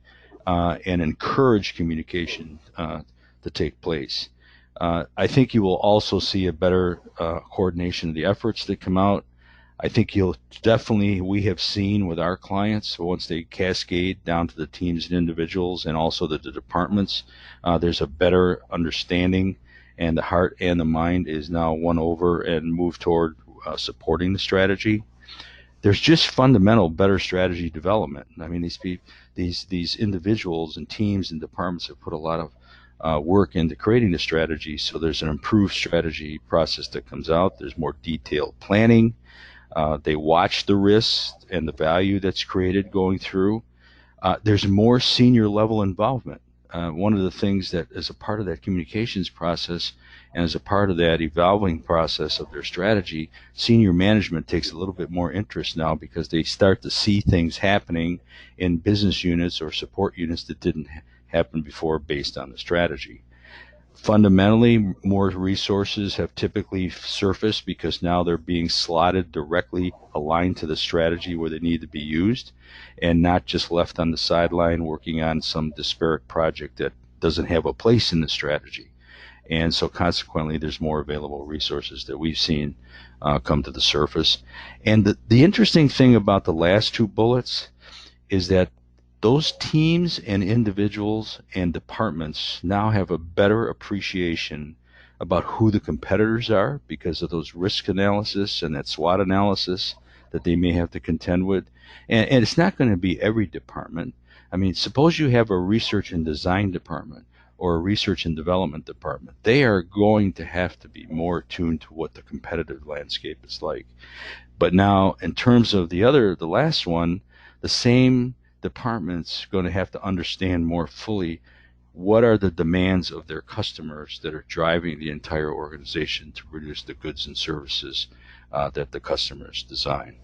and encourage communication to take place. I think you will also see a better coordination of the efforts that come out. I think we have seen with our clients, once they cascade down to the teams and individuals and also the departments, there's a better understanding, and the heart and the mind is now won over and moved toward supporting the strategy. There's just fundamental better strategy development. I mean, these individuals and teams and departments have put a lot of work into creating the strategy, so there's an improved strategy process that comes out. There's more detailed planning. They watch the risks and the value that's created going through. There's more senior level involvement. One of the things that is a part of that communications process and as a part of that evolving process of their strategy, senior management takes a little bit more interest now, because they start to see things happening in business units or support units that didn't happen before based on the strategy. Fundamentally, more resources have typically surfaced because now they're being slotted directly aligned to the strategy where they need to be used, and not just left on the sideline working on some disparate project that doesn't have a place in the strategy. And so consequently, there's more available resources that we've seen come to the surface. And the interesting thing about the last two bullets is that those teams and individuals and departments now have a better appreciation about who the competitors are because of those risk analysis and that SWOT analysis that they may have to contend with. And it's not going to be every department. I mean, suppose you have a research and design department or a research and development department. They are going to have to be more attuned to what the competitive landscape is like. But now, in terms of the last one, the same department's going to have to understand more fully what are the demands of their customers that are driving the entire organization to produce the goods and services that the customers design.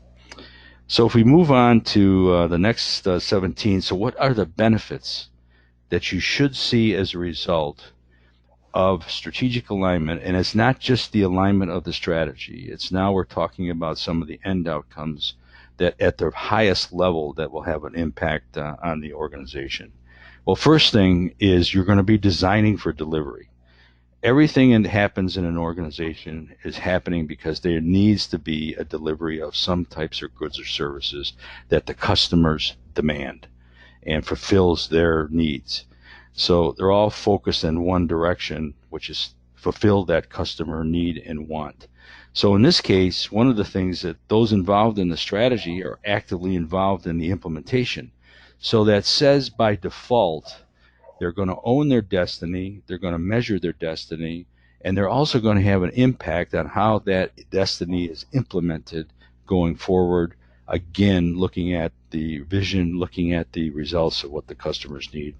So if we move on to the next 17, so what are the benefits that you should see as a result of strategic alignment? And it's not just the alignment of the strategy. It's now we're talking about some of the end outcomes that at the highest level that will have an impact on the organization. Well, first thing is you're going to be designing for delivery. Everything that happens in an organization is happening because there needs to be a delivery of some types of goods or services that the customers demand and fulfills their needs. So they're all focused in one direction, which is fulfill that customer need and want. So in this case, one of the things that those involved in the strategy are actively involved in the implementation. So that says by default, they're going to own their destiny, they're going to measure their destiny, and they're also going to have an impact on how that destiny is implemented going forward. Again, looking at the vision, looking at the results of what the customers need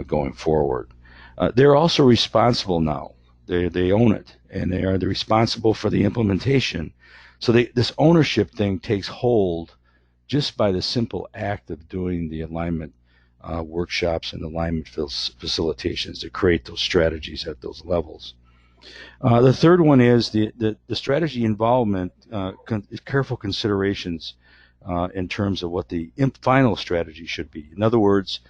going forward. They're also responsible now. They own it, and they're responsible for the implementation. So this ownership thing takes hold just by the simple act of doing the alignment workshops and alignment facilitations to create those strategies at those levels. The third one is the strategy involvement, careful considerations in terms of what the final strategy should be. In other words,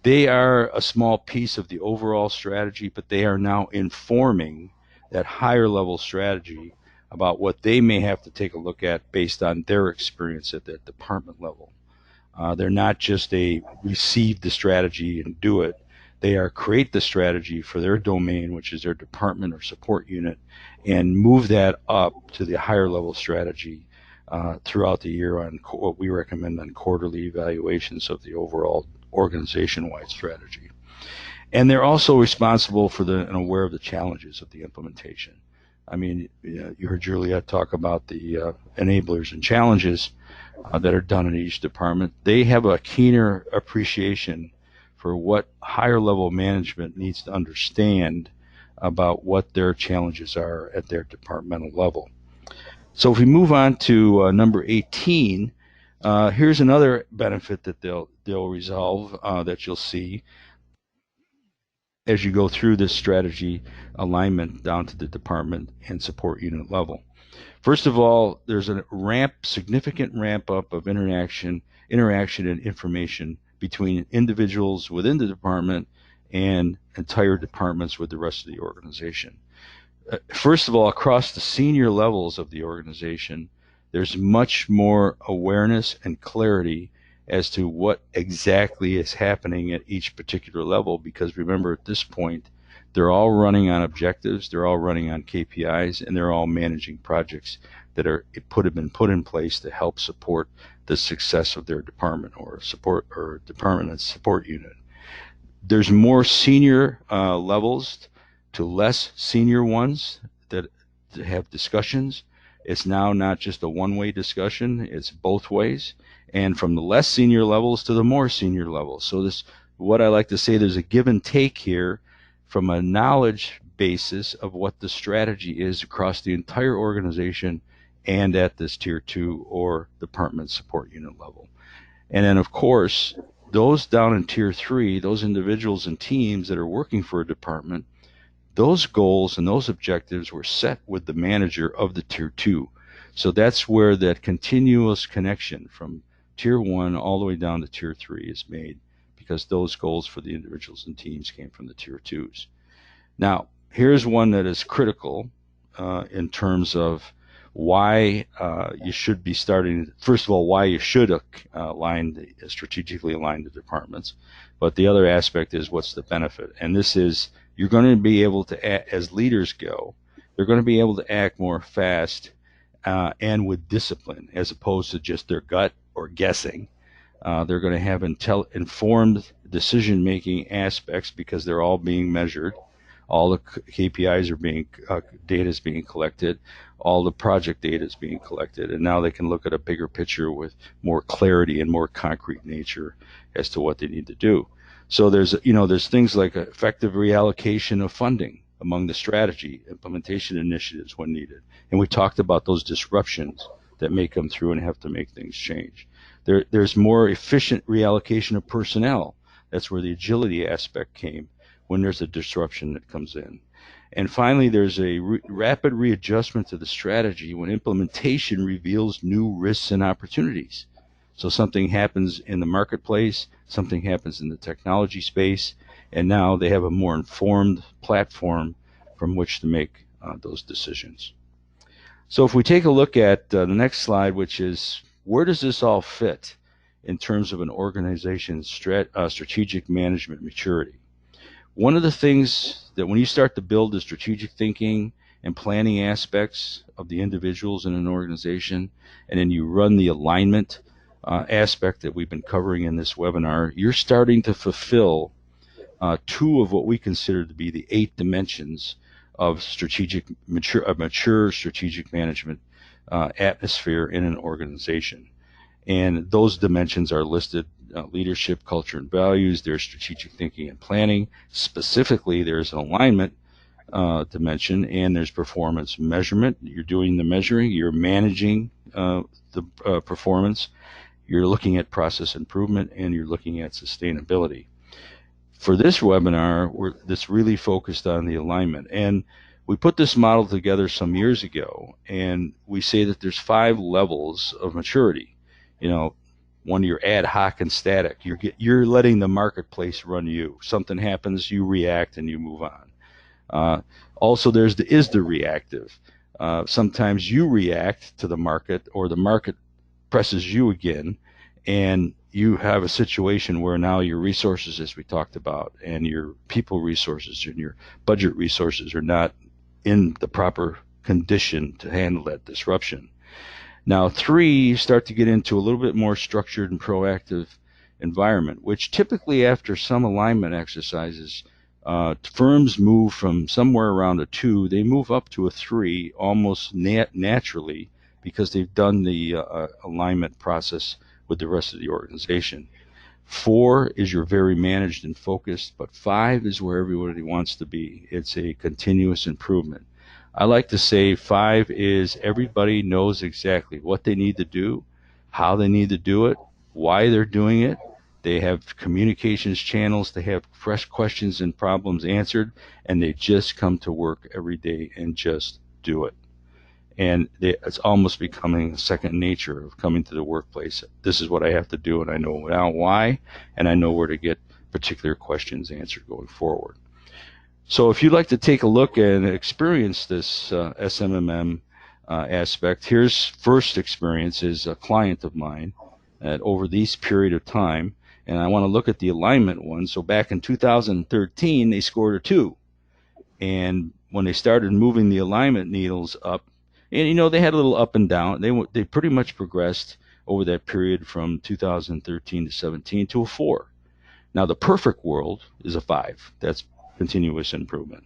they are a small piece of the overall strategy, but they are now informing that higher level strategy about what they may have to take a look at based on their experience at that department level. They're not just a receive the strategy and do it. They are create the strategy for their domain, which is their department or support unit, and move that up to the higher level strategy throughout the year on what we recommend on quarterly evaluations of the overall organization-wide strategy. And they're also responsible for and aware of the challenges of the implementation. I mean, you heard Juliette talk about the enablers and challenges that are done in each department. They have a keener appreciation for what higher level management needs to understand about what their challenges are at their departmental level. So if we move on to number 18, here's another benefit that they'll resolve that you'll see as you go through this strategy alignment down to the department and support unit level. First of all, there's a significant ramp up of interaction and information between individuals within the department and entire departments with the rest of the organization. First of all, across the senior levels of the organization, there's much more awareness and clarity as to what exactly is happening at each particular level, because remember, at this point, they're all running on objectives, they're all running on KPIs, and they're all managing projects that have been put in place to help support the success of their department or department and support unit. There's more senior levels to less senior ones that have discussions. It's now not just a one-way discussion, it's both ways. And from the less senior levels to the more senior levels. So what I like to say, there's a give and take here from a knowledge basis of what the strategy is across the entire organization and at this tier 2 or department support unit level. And then of course, those down in tier 3, those individuals and teams that are working for a department, those goals and those objectives were set with the manager of the tier 2. So that's where that continuous connection from tier 1 all the way down to tier 3 is made, because those goals for the individuals and teams came from the tier 2s. Now, here's one that is critical in terms of why you should be starting. First of all, why you should strategically align the departments. But the other aspect is what's the benefit. And this is, you're going to be able to, as leaders go, they're going to be able to act more fast and with discipline, as opposed to just their gut or guessing. They're going to have informed decision-making aspects because they're all being measured. All the KPIs are data is being collected. All the project data is being collected. And now they can look at a bigger picture with more clarity and more concrete nature as to what they need to do. So there's things like effective reallocation of funding among the strategy, implementation initiatives when needed. And we talked about those disruptions that may come through and have to make things change. There's more efficient reallocation of personnel. That's where the agility aspect came when there's a disruption that comes in. And finally, there's a rapid readjustment to the strategy when implementation reveals new risks and opportunities. So something happens in the marketplace, something happens in the technology space, and now they have a more informed platform from which to make those decisions. So if we take a look at the next slide, which is where does this all fit in terms of an organization's strategic management maturity? One of the things that when you start to build the strategic thinking and planning aspects of the individuals in an organization, and then you run the alignment aspect that we've been covering in this webinar, you're starting to fulfill two of what we consider to be the 8 dimensions of mature strategic management atmosphere in an organization. And those dimensions are listed: leadership, culture, and values. There's strategic thinking and planning. Specifically, there's an alignment dimension, and there's performance measurement. You're doing the measuring, you're managing the performance, you're looking at process improvement, and you're looking at sustainability. For this webinar, this really focused on the alignment. And we put this model together some years ago, and we say that there's 5 levels of maturity. When you're ad hoc and static, you're letting the marketplace run you. Something happens, you react, and you move on. Also, there is the reactive. Sometimes you react to the market, or the market presses you again, and you have a situation where now your resources, as we talked about, and your people resources and your budget resources are not in the proper condition to handle that disruption. Now, 3, you start to get into a little bit more structured and proactive environment, which typically after some alignment exercises, firms move from somewhere around a 2, they move up to a 3 almost naturally, because they've done the alignment process with the rest of the organization. 4 is you're very managed and focused, but 5 is where everybody wants to be. It's a continuous improvement. I like to say 5 is everybody knows exactly what they need to do, how they need to do it, why they're doing it. They have communications channels, they have fresh questions and problems answered, and they just come to work every day and just do it. And it's almost becoming second nature of coming to the workplace. This is what I have to do, and I know now why, and I know where to get particular questions answered going forward. So if you'd like to take a look and experience this SMMM aspect, here's first experience is a client of mine that over this period of time, and I want to look at the alignment one. So back in 2013, they scored a 2. And when they started moving the alignment needles up, and they had a little up and down. They pretty much progressed over that period from 2013 to 17 to a 4. Now the perfect world is a 5. That's continuous improvement.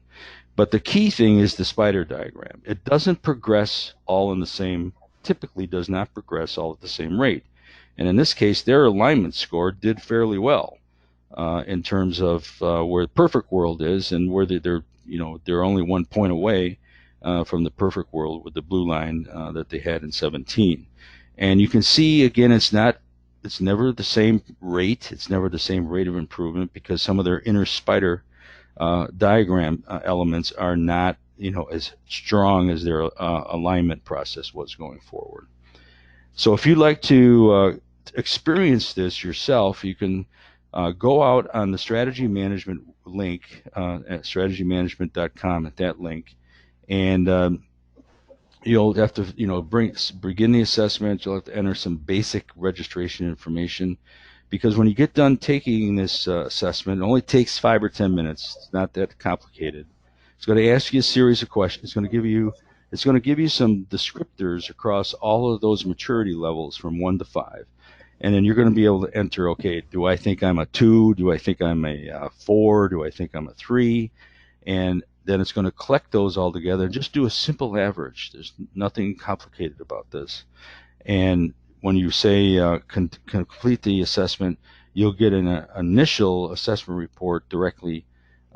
But the key thing is the spider diagram. It doesn't progress all in the same, typically does not progress all at the same rate. And in this case, their alignment score did fairly well in terms of where the perfect world is, and where they're only 1 point away from the perfect world with the blue line that they had in 17. And you can see again, it's never the same rate. It's never the same rate of improvement, because some of their inner spider diagram elements are not as strong as their alignment process was going forward. So if you'd like to experience this yourself, you can go out on the strategy management link at strategymanagement.com at that link, and you'll have to begin the assessment. You'll have to enter some basic registration information, because when you get done taking this assessment, it only takes 5 or 10 minutes. It's not that complicated. It's going to ask you a series of questions. It's going to give you some descriptors across all of those maturity levels from 1 to 5. And then you're going to be able to enter, okay, do I think I'm a 2? Do I think I'm a 4? Do I think I'm a 3? And then it's going to collect those all together and just do a simple average. There's nothing complicated about this. And when you say complete the assessment, you'll get an initial assessment report directly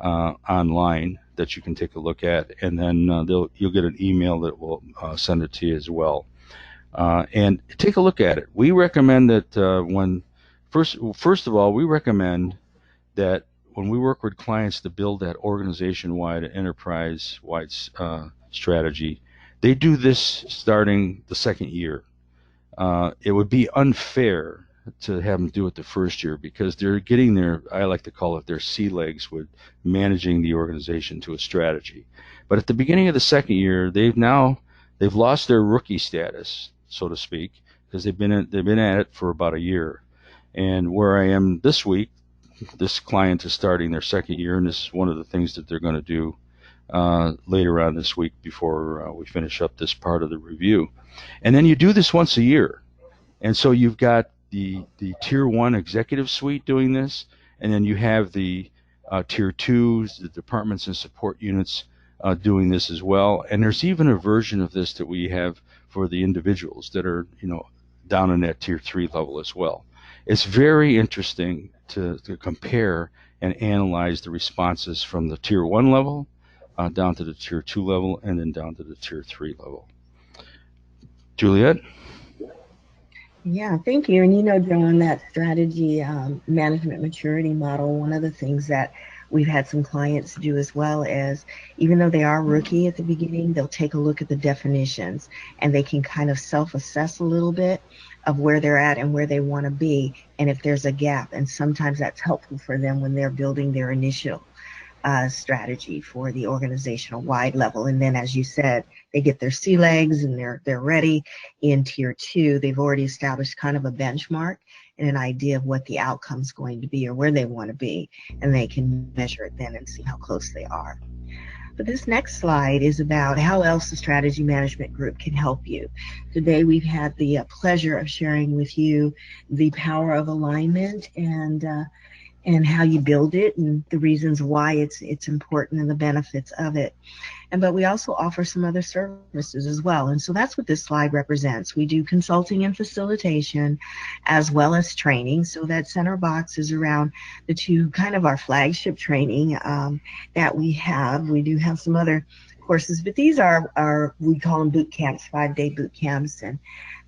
online that you can take a look at, and then you'll get an email that will send it to you as well. And take a look at it. We recommend that first of all, we recommend that when we work with clients to build that organization-wide, enterprise-wide strategy, they do this starting the second year. It would be unfair to have them do it the first year because they're getting their, I like to call it their sea legs with managing the organization to a strategy. But at the beginning of the second year, they've lost their rookie status, so to speak, because they've been at it for about a year. And where I am this week, this client is starting their second year, and this is one of the things that they're going to do later on this week before we finish up this part of the review. And then you do this once a year. And so you've got the tier one executive suite doing this, and then you have the tier twos, the departments and support units doing this as well. And there's even a version of this that we have for the individuals that are, down in that tier three level as well. It's very interesting to compare and analyze the responses from the tier one level down to the tier two level and then down to the tier three level. Juliette? Yeah, thank you. And John, that strategy management maturity model, one of the things that we've had some clients do as well is, even though they are rookie at the beginning, they'll take a look at the definitions and they can kind of self-assess a little bit of where they're at and where they want to be, and if there's a gap. And sometimes that's helpful for them when they're building their initial strategy for the organizational wide level. And then, as you said, they get their sea legs and they're ready in tier two. They've already established kind of a benchmark and an idea of what the outcome's going to be or where they want to be, and they can measure it then and see how close they are. But this next slide is about how else the strategy management group can help you. Today we've had the pleasure of sharing with you the power of alignment and how you build it and the reasons why it's important and the benefits of it. But we also offer some other services as well. And so that's what this slide represents. We do consulting and facilitation as well as training. So that center box is around the two kind of our flagship training that we have. We do have some other courses, but these are we call them boot camps, 5-day boot camps and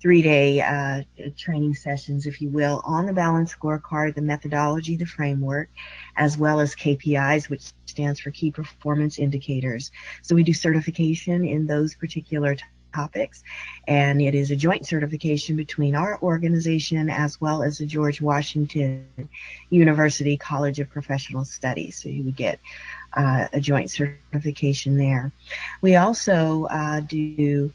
3-day training sessions, if you will, on the balanced scorecard, the methodology, the framework, as well as KPIs, which stands for key performance indicators. So we do certification in those particular topics, and it is a joint certification between our organization as well as the George Washington University College of Professional Studies. So you would get a joint certification there. We also do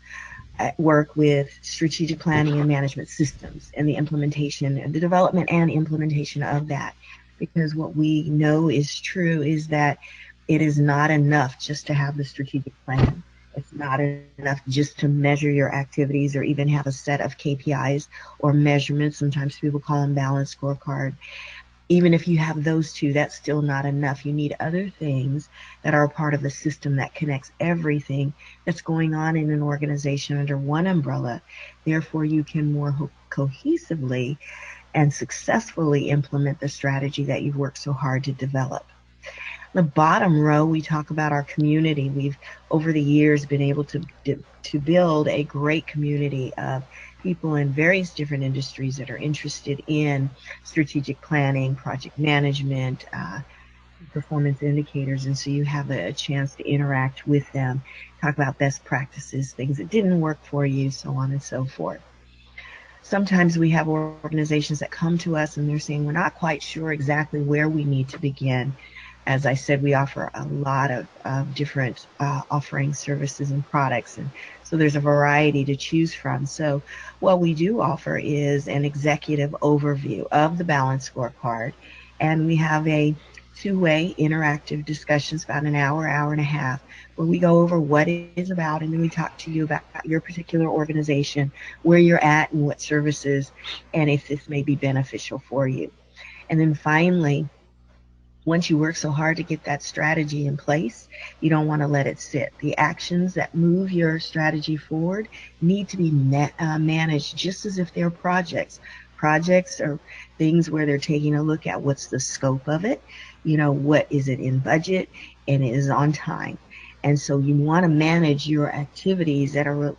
work with strategic planning and management systems and the implementation and the development and implementation of that, because what we know is true is that it is not enough just to have the strategic plan. It's not enough just to measure your activities or even have a set of KPIs or measurements. Sometimes people call them balanced scorecard. Even if you have those two, that's still not enough. You need other things that are a part of the system that connects everything that's going on in an organization under one umbrella. Therefore, you can more cohesively and successfully implement the strategy that you've worked so hard to develop. The bottom row, we talk about our community. We've, over the years, been able to build a great community of people in various different industries that are interested in strategic planning, project management, performance indicators. And so you have a chance to interact with them, talk about best practices, things that didn't work for you, so on and so forth. Sometimes we have organizations that come to us and they're saying, we're not quite sure exactly where we need to begin. As I said, we offer a lot of different offering services and products, and so there's a variety to choose from. So what we do offer is an executive overview of the balanced scorecard, and we have a two-way interactive discussions, about an hour, hour and a half, where we go over what it is about, and then we talk to you about your particular organization, where you're at and what services, and if this may be beneficial for you. And then finally, once you work so hard to get that strategy in place, you don't want to let it sit. The actions that move your strategy forward need to be managed just as if they're projects projects are things where they're taking a look at what's the scope of it, what is it in budget, and it is on time. And so you want to manage your activities that are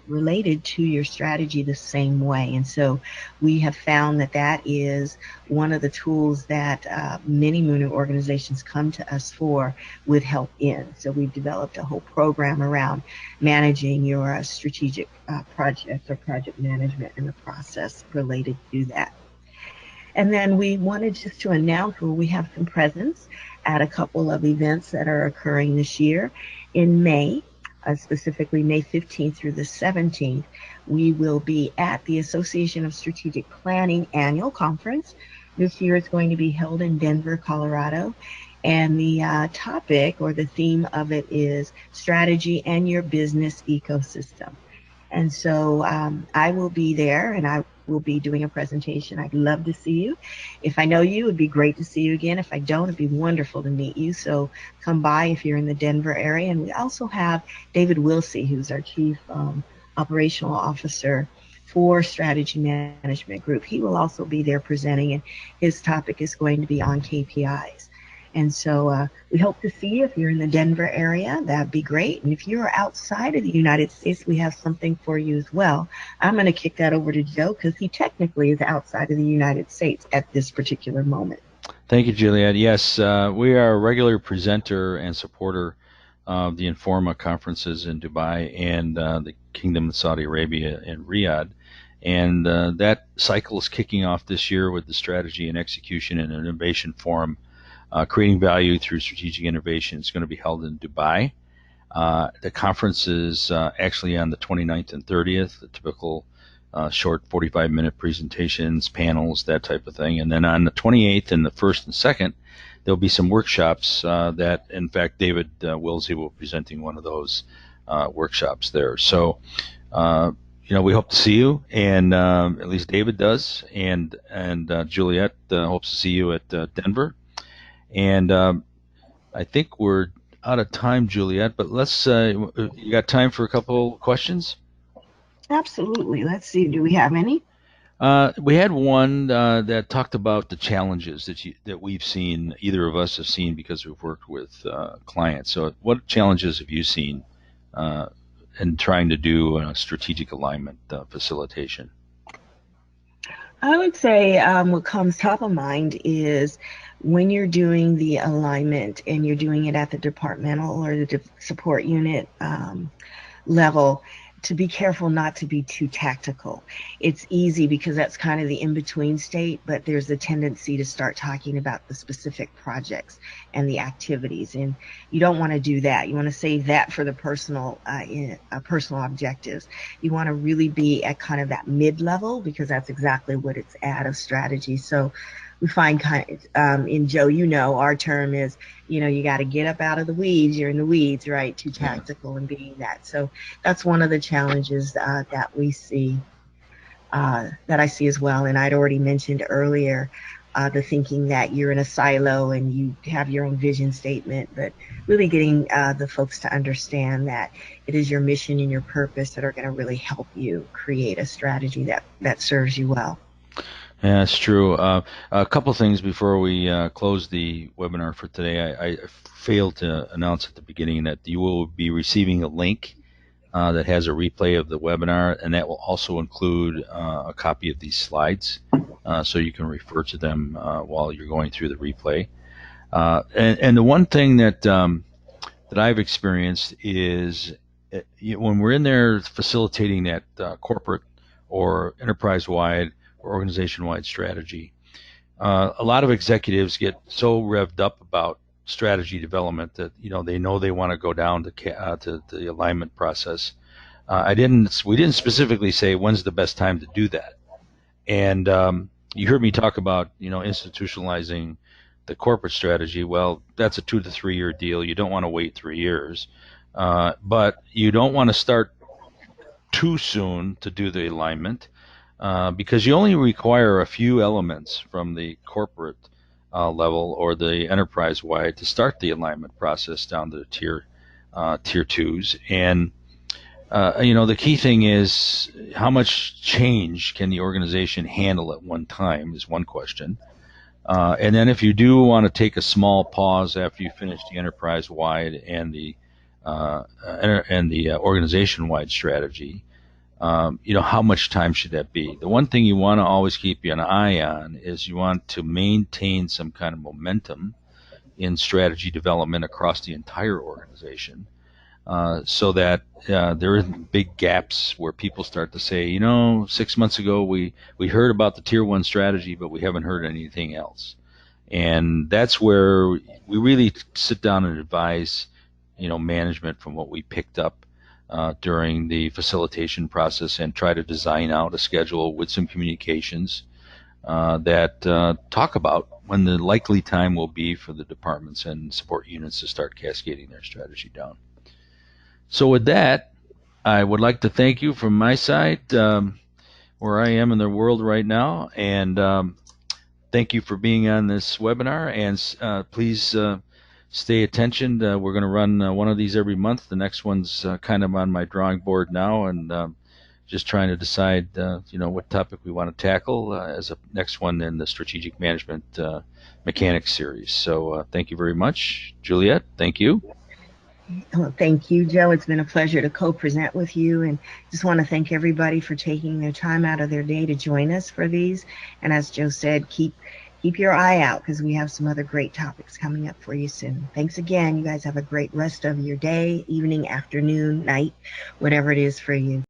related to your strategy the same way. And so we have found that that is one of the tools that many Munu organizations come to us for with help in. So we've developed a whole program around managing your strategic projects or project management and the process related to that. And then we wanted just to announce where we have some presence at a couple of events that are occurring this year. In May, specifically May 15th through the 17th, we will be at the Association of Strategic Planning annual conference. This year it's going to be held in Denver, Colorado. And the topic or the theme of it is strategy and your business ecosystem. And so I will be there and I will be doing a presentation. I'd love to see you. If I know you, it'd be great to see you again. If I don't, it'd be wonderful to meet you. So come by if you're in the Denver area. And we also have David Wilsey, who's our Chief Operational Officer for Strategy Management Group. He will also be there presenting, and his topic is going to be on KPIs. And so we hope to see you if you're in the Denver area. That'd be great. And if you're outside of the United States, we have something for you as well. I'm going to kick that over to Joe because he technically is outside of the United States at this particular moment. Thank you, Juliette. Yes, we are a regular presenter and supporter of the Informa conferences in Dubai and the Kingdom of Saudi Arabia in Riyadh. And that cycle is kicking off this year with the Strategy and Execution and Innovation Forum. Creating value through strategic innovation is going to be held in Dubai. The conference is actually on the 29th and 30th, the typical short 45-minute presentations, panels, that type of thing. And then on the 28th and the 1st and 2nd, there'll be some workshops that, in fact, David Wilsey will be presenting one of those workshops there. So, we hope to see you, and at least David does, and Juliette hopes to see you at Denver. And I think we're out of time, Juliette, but let's, you got time for a couple questions? Absolutely. Let's see. Do we have any? We had one that talked about the challenges that we've seen, either of us have seen because we've worked with clients. So what challenges have you seen in trying to do strategic alignment facilitation? I would say what comes top of mind is when you're doing the alignment and you're doing it at the departmental or the support unit level, to be careful not to be too tactical. It's easy because that's kind of the in-between state, but there's a tendency to start talking about the specific projects and the activities, and you don't want to do that. You want to save that for the personal objectives. You want to really be at kind of that mid-level because that's exactly what it's at of strategy. So we find in Joe, our term is, you got to get up out of the weeds. You're in the weeds, right? Too tactical and being that. So that's one of the challenges that we see, that I see as well. And I'd already mentioned earlier the thinking that you're in a silo and you have your own vision statement, but really getting the folks to understand that it is your mission and your purpose that are going to really help you create a strategy that serves you well. Yeah, that's true. A couple things before we close the webinar for today. I failed to announce at the beginning that you will be receiving a link that has a replay of the webinar, and that will also include a copy of these slides, so you can refer to them while you're going through the replay. And the one thing that I've experienced is when we're in there facilitating that corporate or enterprise-wide organization-wide strategy. A lot of executives get so revved up about strategy development that they know they want to go down to the alignment process. We didn't specifically say when's the best time to do that. And you heard me talk about institutionalizing the corporate strategy. Well, that's a 2 to 3 year deal. You don't want to wait 3 years, but you don't want to start too soon to do the alignment. Because you only require a few elements from the corporate level or the enterprise-wide to start the alignment process down to tier twos. And The key thing is how much change can the organization handle at one time is one question. And then if you do want to take a small pause after you finish the enterprise-wide and the organization-wide strategy, how much time should that be? The one thing you want to always keep an eye on is you want to maintain some kind of momentum in strategy development across the entire organization, so that there isn't big gaps where people start to say, 6 months ago we heard about the tier one strategy, but we haven't heard anything else. And that's where we really sit down and advise, management from what we picked up during the facilitation process, and try to design out a schedule with some communications that talk about when the likely time will be for the departments and support units to start cascading their strategy down. So with that, I would like to thank you from my side, where I am in the world right now, and thank you for being on this webinar. And please stay attention. We're going to run one of these every month. The next one's kind of on my drawing board now, and just trying to decide, what topic we want to tackle as a next one in the strategic management mechanics series. So thank you very much, Juliette. Thank you. Well, thank you, Joe. It's been a pleasure to co-present with you, and just want to thank everybody for taking their time out of their day to join us for these. And as Joe said, keep your eye out, because we have some other great topics coming up for you soon. Thanks again. You guys have a great rest of your day, evening, afternoon, night, whatever it is for you.